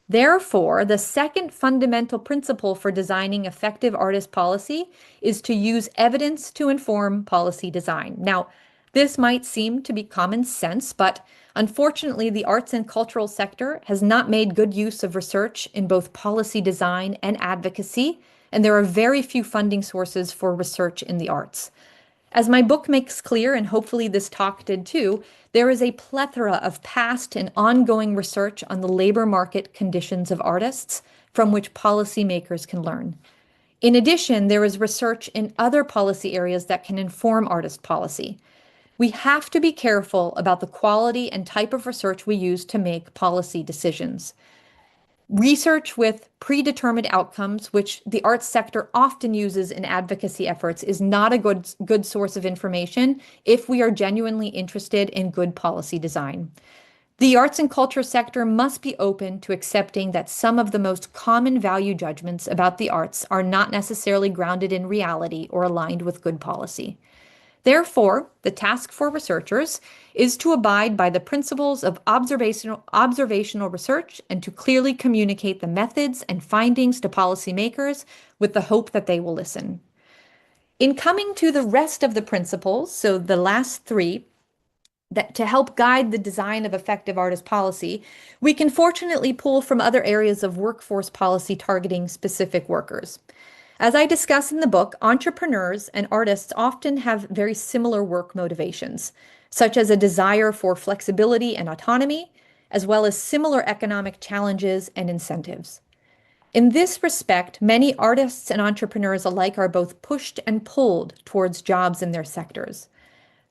Therefore, the second fundamental principle for designing effective artist policy is to use evidence to inform policy design. Now, this might seem to be common sense, but unfortunately, the arts and cultural sector has not made good use of research in both policy design and advocacy, and there are very few funding sources for research in the arts. As my book makes clear, and hopefully this talk did too, there is a plethora of past and ongoing research on the labor market conditions of artists from which policymakers can learn. In addition, there is research in other policy areas that can inform artist policy. We have to be careful about the quality and type of research we use to make policy decisions. Research with predetermined outcomes, which the arts sector often uses in advocacy efforts, is not a good source of information if we are genuinely interested in good policy design. The arts and culture sector must be open to accepting that some of the most common value judgments about the arts are not necessarily grounded in reality or aligned with good policy. Therefore, the task for researchers is to abide by the principles of observational research and to clearly communicate the methods and findings to policymakers with the hope that they will listen. In coming to the rest of the principles, so the last three, that to help guide the design of effective artist policy, we can fortunately pull from other areas of workforce policy targeting specific workers. As I discuss in the book, entrepreneurs and artists often have very similar work motivations, such as a desire for flexibility and autonomy, as well as similar economic challenges and incentives. In this respect, many artists and entrepreneurs alike are both pushed and pulled towards jobs in their sectors.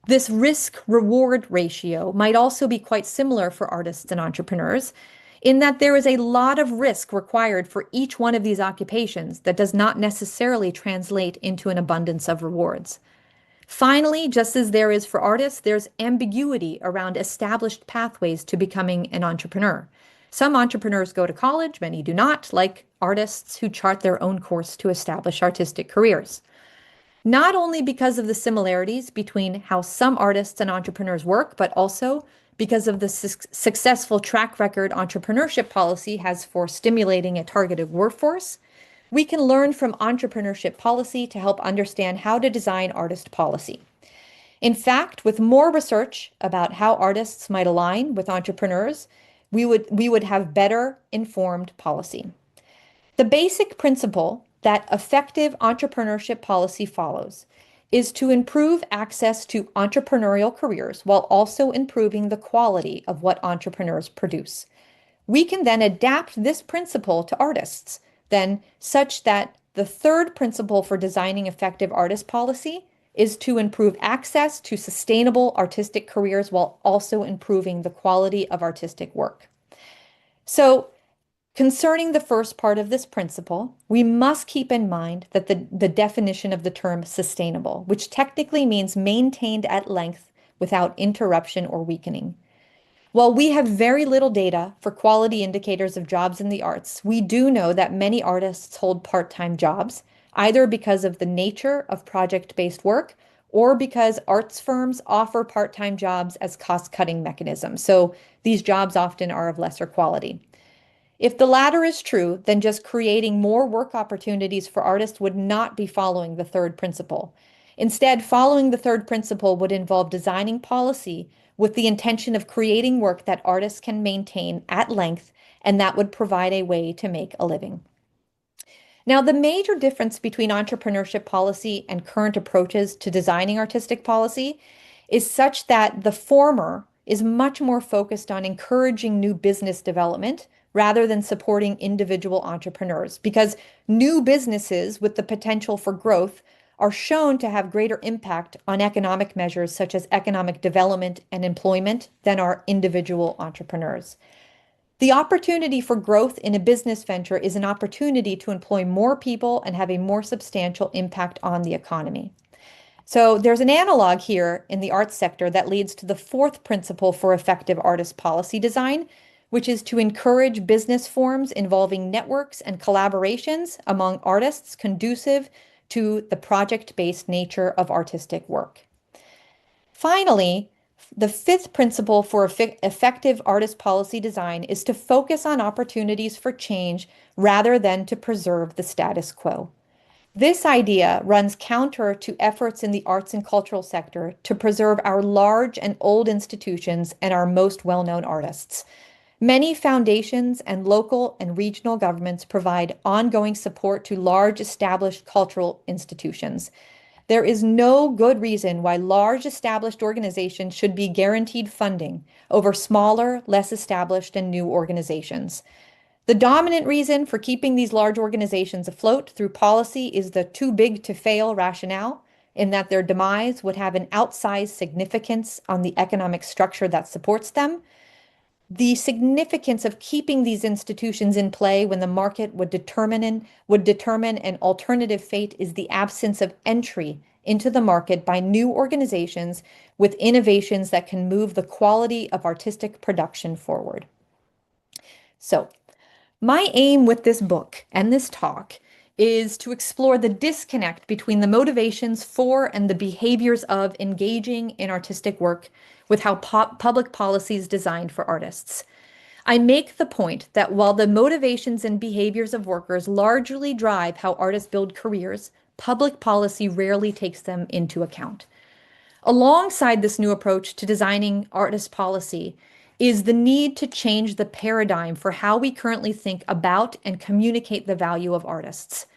This risk-reward ratio might also be quite similar for artists and entrepreneurs, in that there is a lot of risk required for each one of these occupations that does not necessarily translate into an abundance of rewards. Finally, just as there is for artists, there's ambiguity around established pathways to becoming an entrepreneur. Some entrepreneurs go to college, many do not, like artists who chart their own course to establish artistic careers. Not only because of the similarities between how some artists and entrepreneurs work, but also because of the successful track record entrepreneurship policy has for stimulating a targeted workforce, we can learn from entrepreneurship policy to help understand how to design artist policy. In fact, with more research about how artists might align with entrepreneurs, we would have better informed policy. The basic principle that effective entrepreneurship policy follows is to improve access to entrepreneurial careers while also improving the quality of what entrepreneurs produce. We can then adapt this principle to artists, then such that the third principle for designing effective artist policy is to improve access to sustainable artistic careers while also improving the quality of artistic work. So, concerning the first part of this principle, we must keep in mind that the definition of the term sustainable, which technically means maintained at length without interruption or weakening. While we have very little data for quality indicators of jobs in the arts, we do know that many artists hold part-time jobs, either because of the nature of project-based work or because arts firms offer part-time jobs as cost-cutting mechanisms. So these jobs often are of lesser quality. If the latter is true, then just creating more work opportunities for artists would not be following the third principle. Instead, following the third principle would involve designing policy with the intention of creating work that artists can maintain at length, and that would provide a way to make a living. Now, the major difference between entrepreneurship policy and current approaches to designing artistic policy is such that the former is much more focused on encouraging new business development rather than supporting individual entrepreneurs, because new businesses with the potential for growth are shown to have greater impact on economic measures such as economic development and employment than are individual entrepreneurs. The opportunity for growth in a business venture is an opportunity to employ more people and have a more substantial impact on the economy. So there's an analog here in the arts sector that leads to the fourth principle for effective artist policy design, which is to encourage business forms involving networks and collaborations among artists conducive to the project-based nature of artistic work. Finally, the fifth principle for effective artist policy design is to focus on opportunities for change rather than to preserve the status quo. This idea runs counter to efforts in the arts and cultural sector to preserve our large and old institutions and our most well-known artists. Many foundations and local and regional governments provide ongoing support to large established cultural institutions. There is no good reason why large established organizations should be guaranteed funding over smaller, less established and new organizations. The dominant reason for keeping these large organizations afloat through policy is the too big to fail rationale, in that their demise would have an outsized significance on the economic structure that supports them. The significance of keeping these institutions in play when the market would determine an alternative fate is the absence of entry into the market by new organizations with innovations that can move the quality of artistic production forward. So, my aim with this book and this talk is to explore the disconnect between the motivations for and the behaviors of engaging in artistic work with how public policy is designed for artists. I make the point that while the motivations and behaviors of workers largely drive how artists build careers, public policy rarely takes them into account. Alongside this new approach to designing artist policy is the need to change the paradigm for how we currently think about and communicate the value of artists.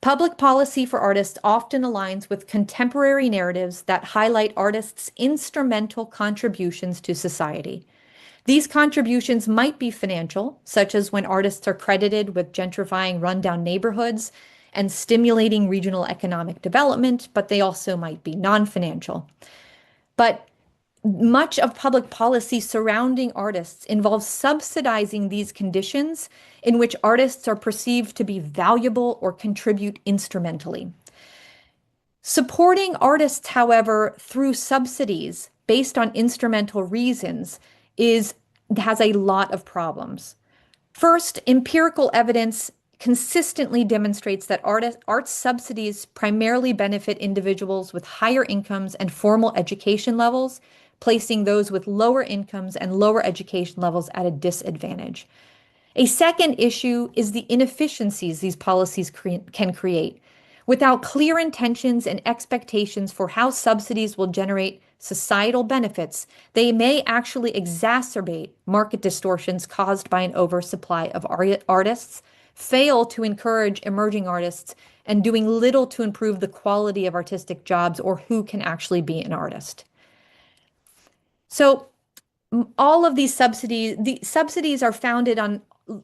Public policy for artists often aligns with contemporary narratives that highlight artists' instrumental contributions to society. These contributions might be financial, such as when artists are credited with gentrifying rundown neighborhoods and stimulating regional economic development, but they also might be non-financial. But much of public policy surrounding artists involves subsidizing these conditions in which artists are perceived to be valuable or contribute instrumentally. Supporting artists, however, through subsidies based on instrumental reasons has a lot of problems. First, empirical evidence consistently demonstrates that arts subsidies primarily benefit individuals with higher incomes and formal education levels, placing those with lower incomes and lower education levels at a disadvantage. A second issue is the inefficiencies these policies can create. Without clear intentions and expectations for how subsidies will generate societal benefits, they may actually exacerbate market distortions caused by an oversupply of artists, fail to encourage emerging artists, and doing little to improve the quality of artistic jobs or who can actually be an artist. So all of these subsidies are founded on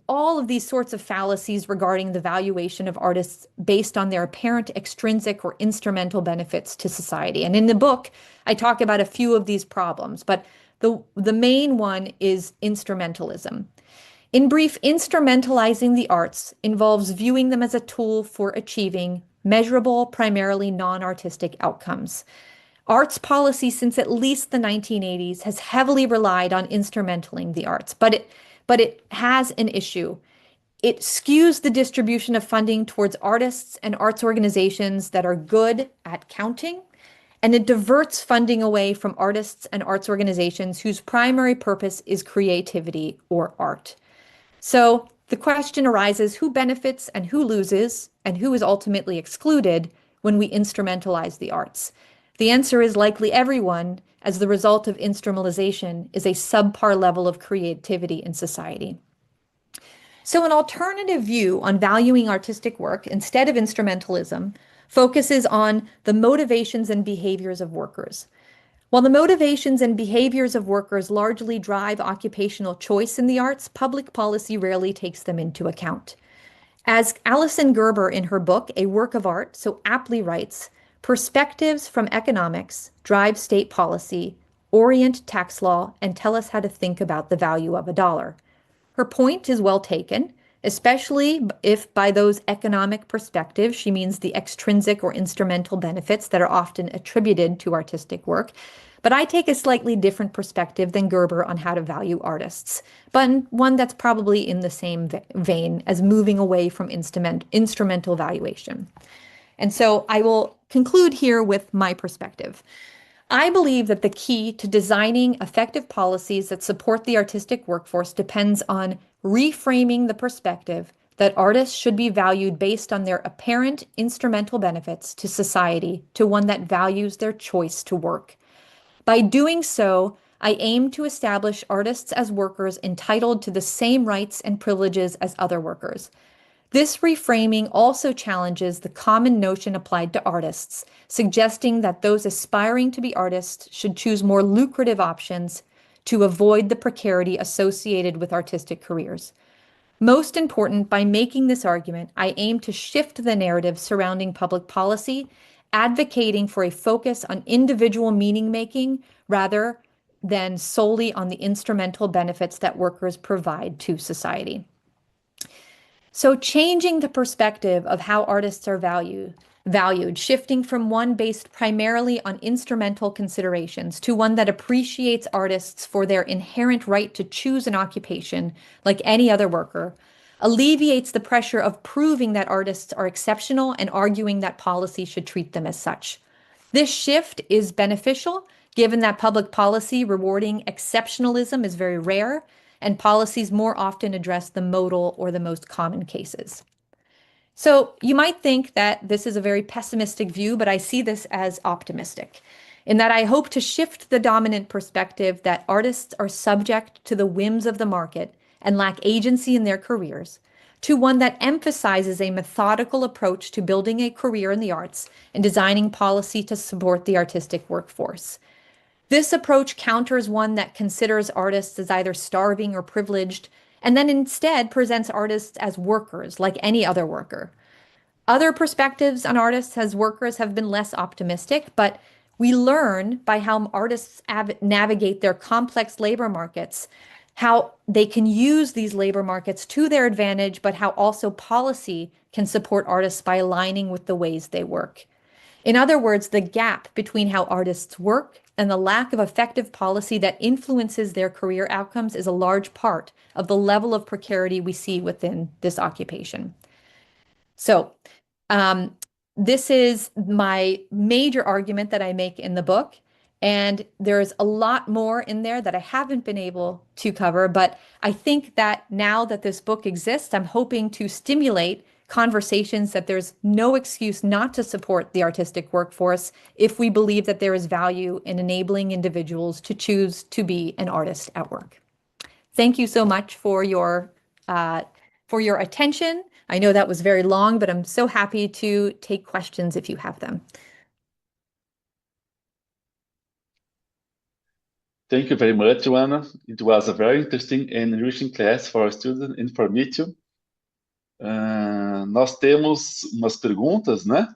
all of these sorts of fallacies regarding the valuation of artists based on their apparent extrinsic or instrumental benefits to society. And in the book, I talk about a few of these problems, but the main one is instrumentalism. In brief, instrumentalizing the arts involves viewing them as a tool for achieving measurable, primarily non-artistic outcomes. Arts policy since at least the 1980s has heavily relied on instrumentaling the arts, but it has an issue. It skews the distribution of funding towards artists and arts organizations that are good at counting, and it diverts funding away from artists and arts organizations whose primary purpose is creativity or art. So the question arises, who benefits and who loses, and who is ultimately excluded when we instrumentalize the arts? The answer is likely everyone, as the result of instrumentalization is a subpar level of creativity in society. So an alternative view on valuing artistic work instead of instrumentalism focuses on the motivations and behaviors of workers. While the motivations and behaviors of workers largely drive occupational choice in the arts, public policy rarely takes them into account. As Alison Gerber in her book, A Work of Art, so aptly writes, perspectives from economics drive state policy, orient tax law, and tell us how to think about the value of a dollar. Her point is well taken, especially if by those economic perspectives she means the extrinsic or instrumental benefits that are often attributed to artistic work. But I take a slightly different perspective than Gerber on how to value artists, but one that's probably in the same vein as moving away from instrumental valuation. And so I will conclude here with my perspective. I believe that the key to designing effective policies that support the artistic workforce depends on reframing the perspective that artists should be valued based on their apparent instrumental benefits to society to one that values their choice to work. By doing so, I aim to establish artists as workers entitled to the same rights and privileges as other workers. This reframing also challenges the common notion applied to artists, suggesting that those aspiring to be artists should choose more lucrative options to avoid the precarity associated with artistic careers. Most important, by making this argument, I aim to shift the narrative surrounding public policy, advocating for a focus on individual meaning-making rather than solely on the instrumental benefits that workers provide to society. So changing the perspective of how artists are valued, shifting from one based primarily on instrumental considerations to one that appreciates artists for their inherent right to choose an occupation like any other worker, alleviates the pressure of proving that artists are exceptional and arguing that policy should treat them as such. This shift is beneficial given that public policy rewarding exceptionalism is very rare, and policies more often address the modal or the most common cases. So you might think that this is a very pessimistic view, but I see this as optimistic, in that I hope to shift the dominant perspective that artists are subject to the whims of the market and lack agency in their careers, to one that emphasizes a methodical approach to building a career in the arts and designing policy to support the artistic workforce. This approach counters one that considers artists as either starving or privileged, and then instead presents artists as workers, like any other worker. Other perspectives on artists as workers have been less optimistic, but we learn by how artists navigate their complex labor markets, how they can use these labor markets to their advantage, but how also policy can support artists by aligning with the ways they work. In other words, the gap between how artists work and the lack of effective policy that influences their career outcomes is a large part of the level of precarity we see within this occupation. So this is my major argument that I make in the book, and there's a lot more in there that I haven't been able to cover, but I think that now that this book exists, I'm hoping to stimulate conversations that there's no excuse not to support the artistic workforce if we believe that there is value in enabling individuals to choose to be an artist at work. Thank you so much for your attention. I know that was very long, but I'm so happy to take questions if you have them. Thank you very much, Joanna. It was a very interesting and enriching class for our students and for me too. Nós temos umas perguntas, né?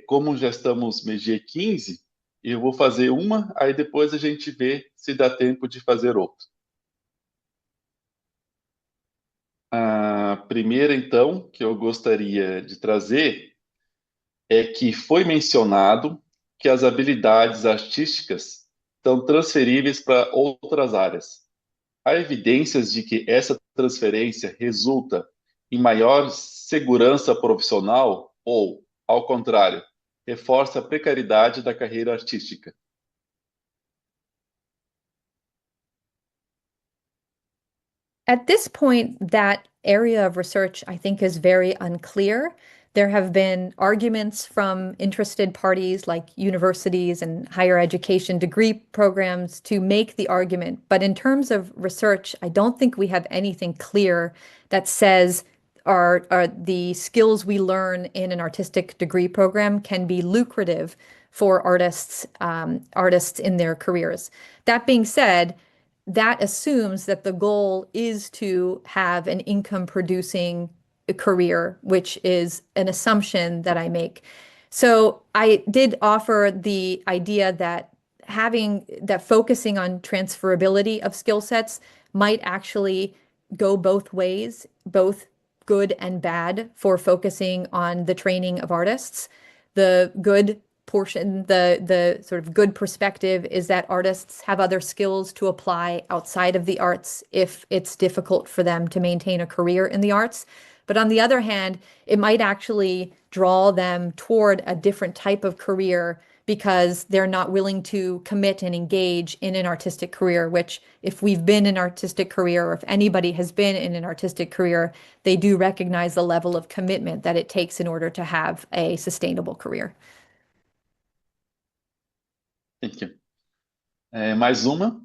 Como já estamos meio-dia 15, eu vou fazer uma, aí depois a gente vê se dá tempo de fazer outra. A primeira, então, que eu gostaria de trazer é que foi mencionado que as habilidades artísticas são transferíveis para outras áreas. Há evidências de que essa transferência resulta em maior segurança profissional ou, ao contrário, reforça a precariedade da carreira artística? At this point, that area of research, I think, is very unclear. There have been arguments from interested parties like universities and higher education degree programs to make the argument. But in terms of research, I don't think we have anything clear that says are the skills we learn in an artistic degree program can be lucrative for artists in their careers. That being said, that assumes that the goal is to have an income producing career, which is an assumption that I make. So I did offer the idea that focusing on transferability of skill sets might actually go both ways, both good and bad for focusing on the training of artists. The good portion, the sort of good perspective is that artists have other skills to apply outside of the arts if it's difficult for them to maintain a career in the arts. But on the other hand, it might actually draw them toward a different type of career because they're not willing to commit and engage in an artistic career, which if we've been in an artistic career, or if anybody has been in an artistic career, they do recognize the level of commitment that it takes in order to have a sustainable career. Thank you. Mais uma.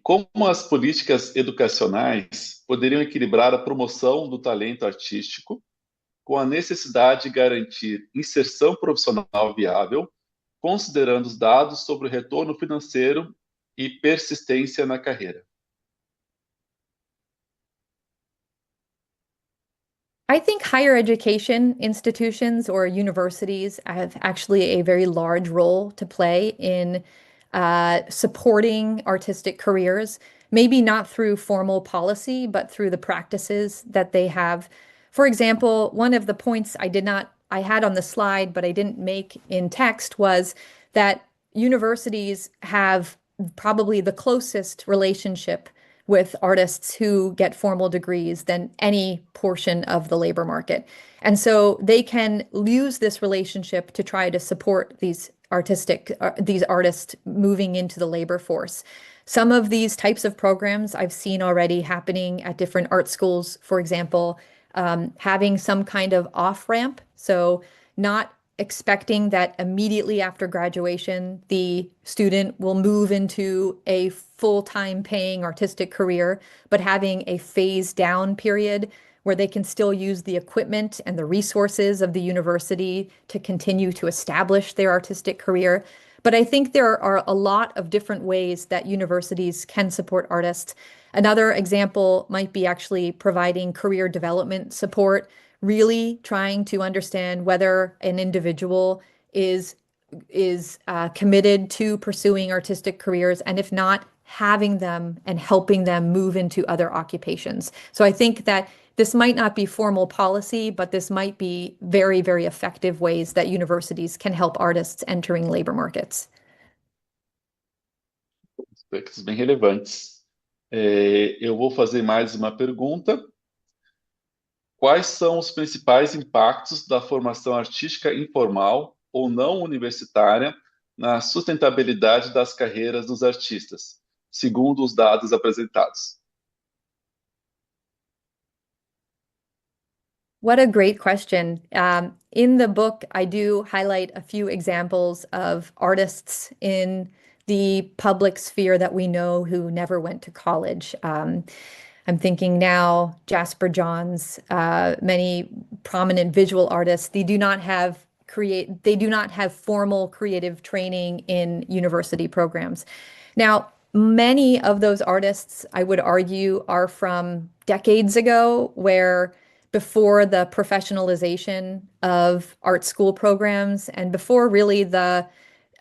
Como as políticas educacionais poderiam equilibrar a promoção do talento artístico com a necessidade de garantir inserção profissional viável, considerando os dados sobre o retorno financeiro e persistência na carreira? I think higher education institutions or universities have actually a very large role to play in supporting artistic careers, maybe not through formal policy, but through the practices that they have. For example, one of the points I had on the slide, but I didn't make in text was that universities have probably the closest relationship with artists who get formal degrees than any portion of the labor market. And so they can use this relationship to try to support these artists moving into the labor force. Some of these types of programs I've seen already happening at different art schools, for example, having some kind of off-ramp. So not expecting that immediately after graduation, the student will move into a full-time paying artistic career, but having a phase down period where they can still use the equipment and the resources of the university to continue to establish their artistic career. But I think there are a lot of different ways that universities can support artists. Another example might be actually providing career development support, really trying to understand whether an individual is committed to pursuing artistic careers, and if not, having them and helping them move into other occupations. So I think that this might not be formal policy, but this might be very, very effective ways that universities can help artists entering labor markets. Aspectos bem relevantes. Eu vou fazer mais uma pergunta. Quais são os principais impactos da formação artística informal ou não universitária na sustentabilidade das carreiras dos artistas, segundo os dados apresentados? What a great question. In the book, I do highlight a few examples of artists in the public sphere that we know who never went to college. I'm thinking now Jasper Johns, many prominent visual artists. They do not have formal creative training in university programs. Now, many of those artists, I would argue, are from decades ago, where before the professionalization of art school programs and before really the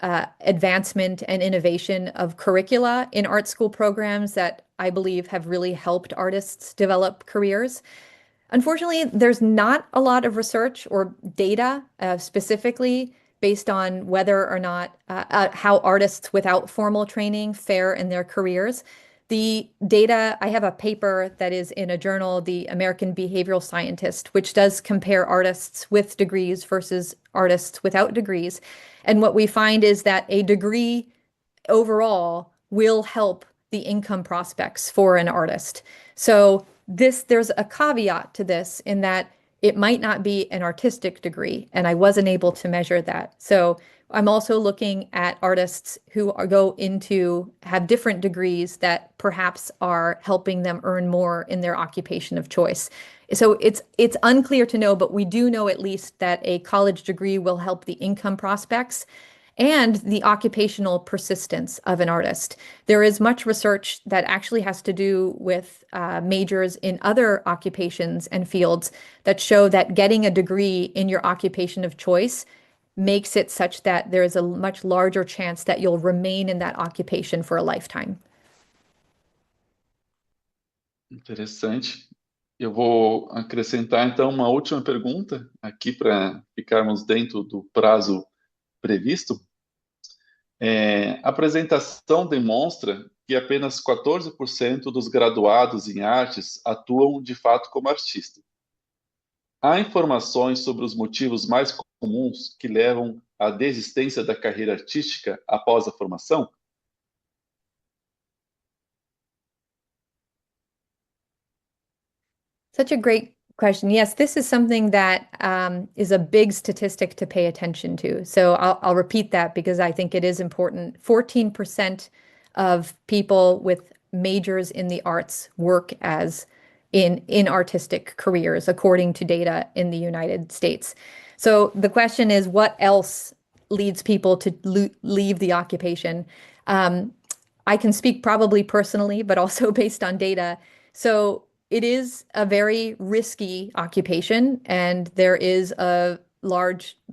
advancement and innovation of curricula in art school programs that I believe have really helped artists develop careers. Unfortunately, there's not a lot of research or data specifically based on whether or not how artists without formal training fare in their careers. The data, I have a paper that is in a journal, the American Behavioral Scientist, which does compare artists with degrees versus artists without degrees. And what we find is that a degree overall will help the income prospects for an artist. So there's a caveat to this in that it might not be an artistic degree, and I wasn't able to measure that. So I'm also looking at artists who have different degrees that perhaps are helping them earn more in their occupation of choice. So it's unclear to know, but we do know at least that a college degree will help the income prospects and the occupational persistence of an artist. There is much research that actually has to do with majors in other occupations and fields that show that getting a degree in your occupation of choice makes it such that there is a much larger chance that you'll remain in that occupation for a lifetime. Interessante. Eu vou acrescentar, então, uma última pergunta aqui para ficarmos dentro do prazo previsto. A apresentação demonstra que apenas 14% dos graduados em artes atuam de fato como artista. Há informações sobre os motivos mais comuns que levam à desistência da carreira artística após a formação? Such a great question. Yes, this is something that is a big statistic to pay attention to. So I'll repeat that because I think it is important. 14% of people with majors in the arts work as in artistic careers, according to data in the United States. So the question is, what else leads people to leave the occupation? I can speak probably personally, but also based on data. So it is a very risky occupation, and there is a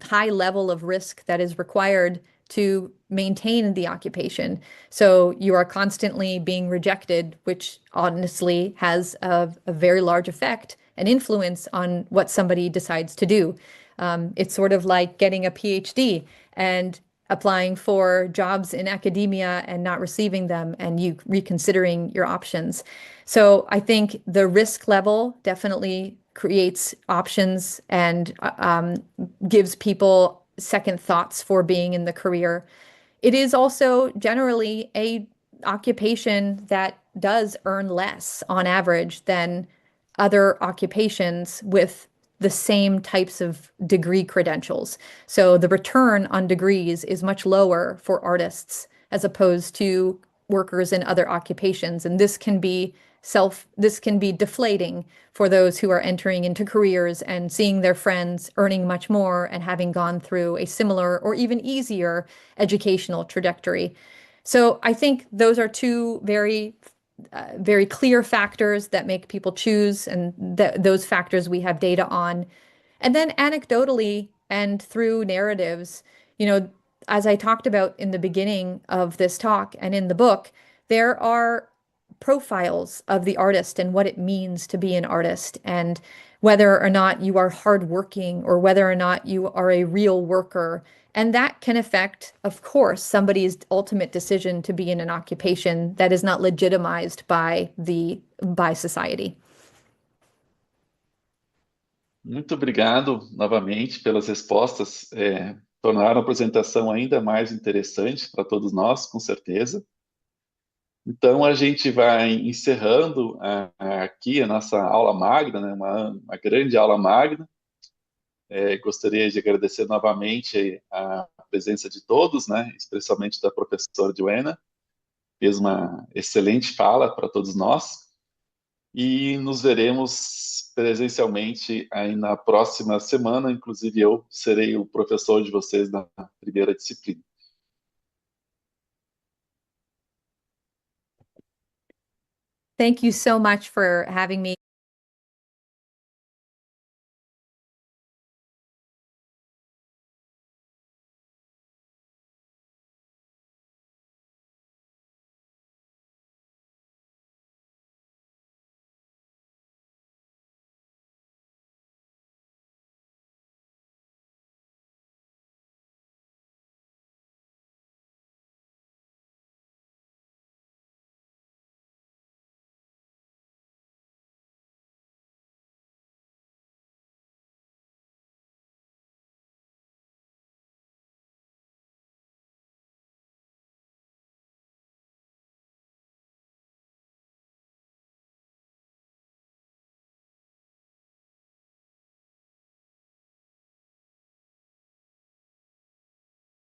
high level of risk that is required to maintain the occupation. So you are constantly being rejected, which honestly has a very large effect and influence on what somebody decides to do. It's sort of like getting a PhD and applying for jobs in academia and not receiving them, and you reconsidering your options. So I think the risk level definitely creates options and gives people second thoughts for being in the career. It is also generally a occupation that does earn less on average than other occupations with the same types of degree credentials. So the return on degrees is much lower for artists as opposed to workers in other occupations. And this can be deflating for those who are entering into careers and seeing their friends earning much more and having gone through a similar or even easier educational trajectory. So I think those are two very clear factors that make people choose, and those factors we have data on. And then anecdotally and through narratives, as I talked about in the beginning of this talk and in the book, there are profiles of the artist and what it means to be an artist, and whether or not you are hardworking or whether or not you are a real worker. And that can affect, of course, somebody's ultimate decision to be in an occupation that is not legitimized by society. Muito obrigado novamente pelas respostas. Tornaram a apresentação ainda mais interessante para todos nós, com certeza. Então, a gente vai encerrando aqui a nossa aula magna, né? Uma grande aula magna. Gostaria de agradecer novamente a presença de todos, né? Especialmente da professora Joanna, fez uma excelente fala para todos nós, e nos veremos presencialmente aí na próxima semana. Inclusive eu serei o professor de vocês na primeira disciplina. Thank you so much for having me.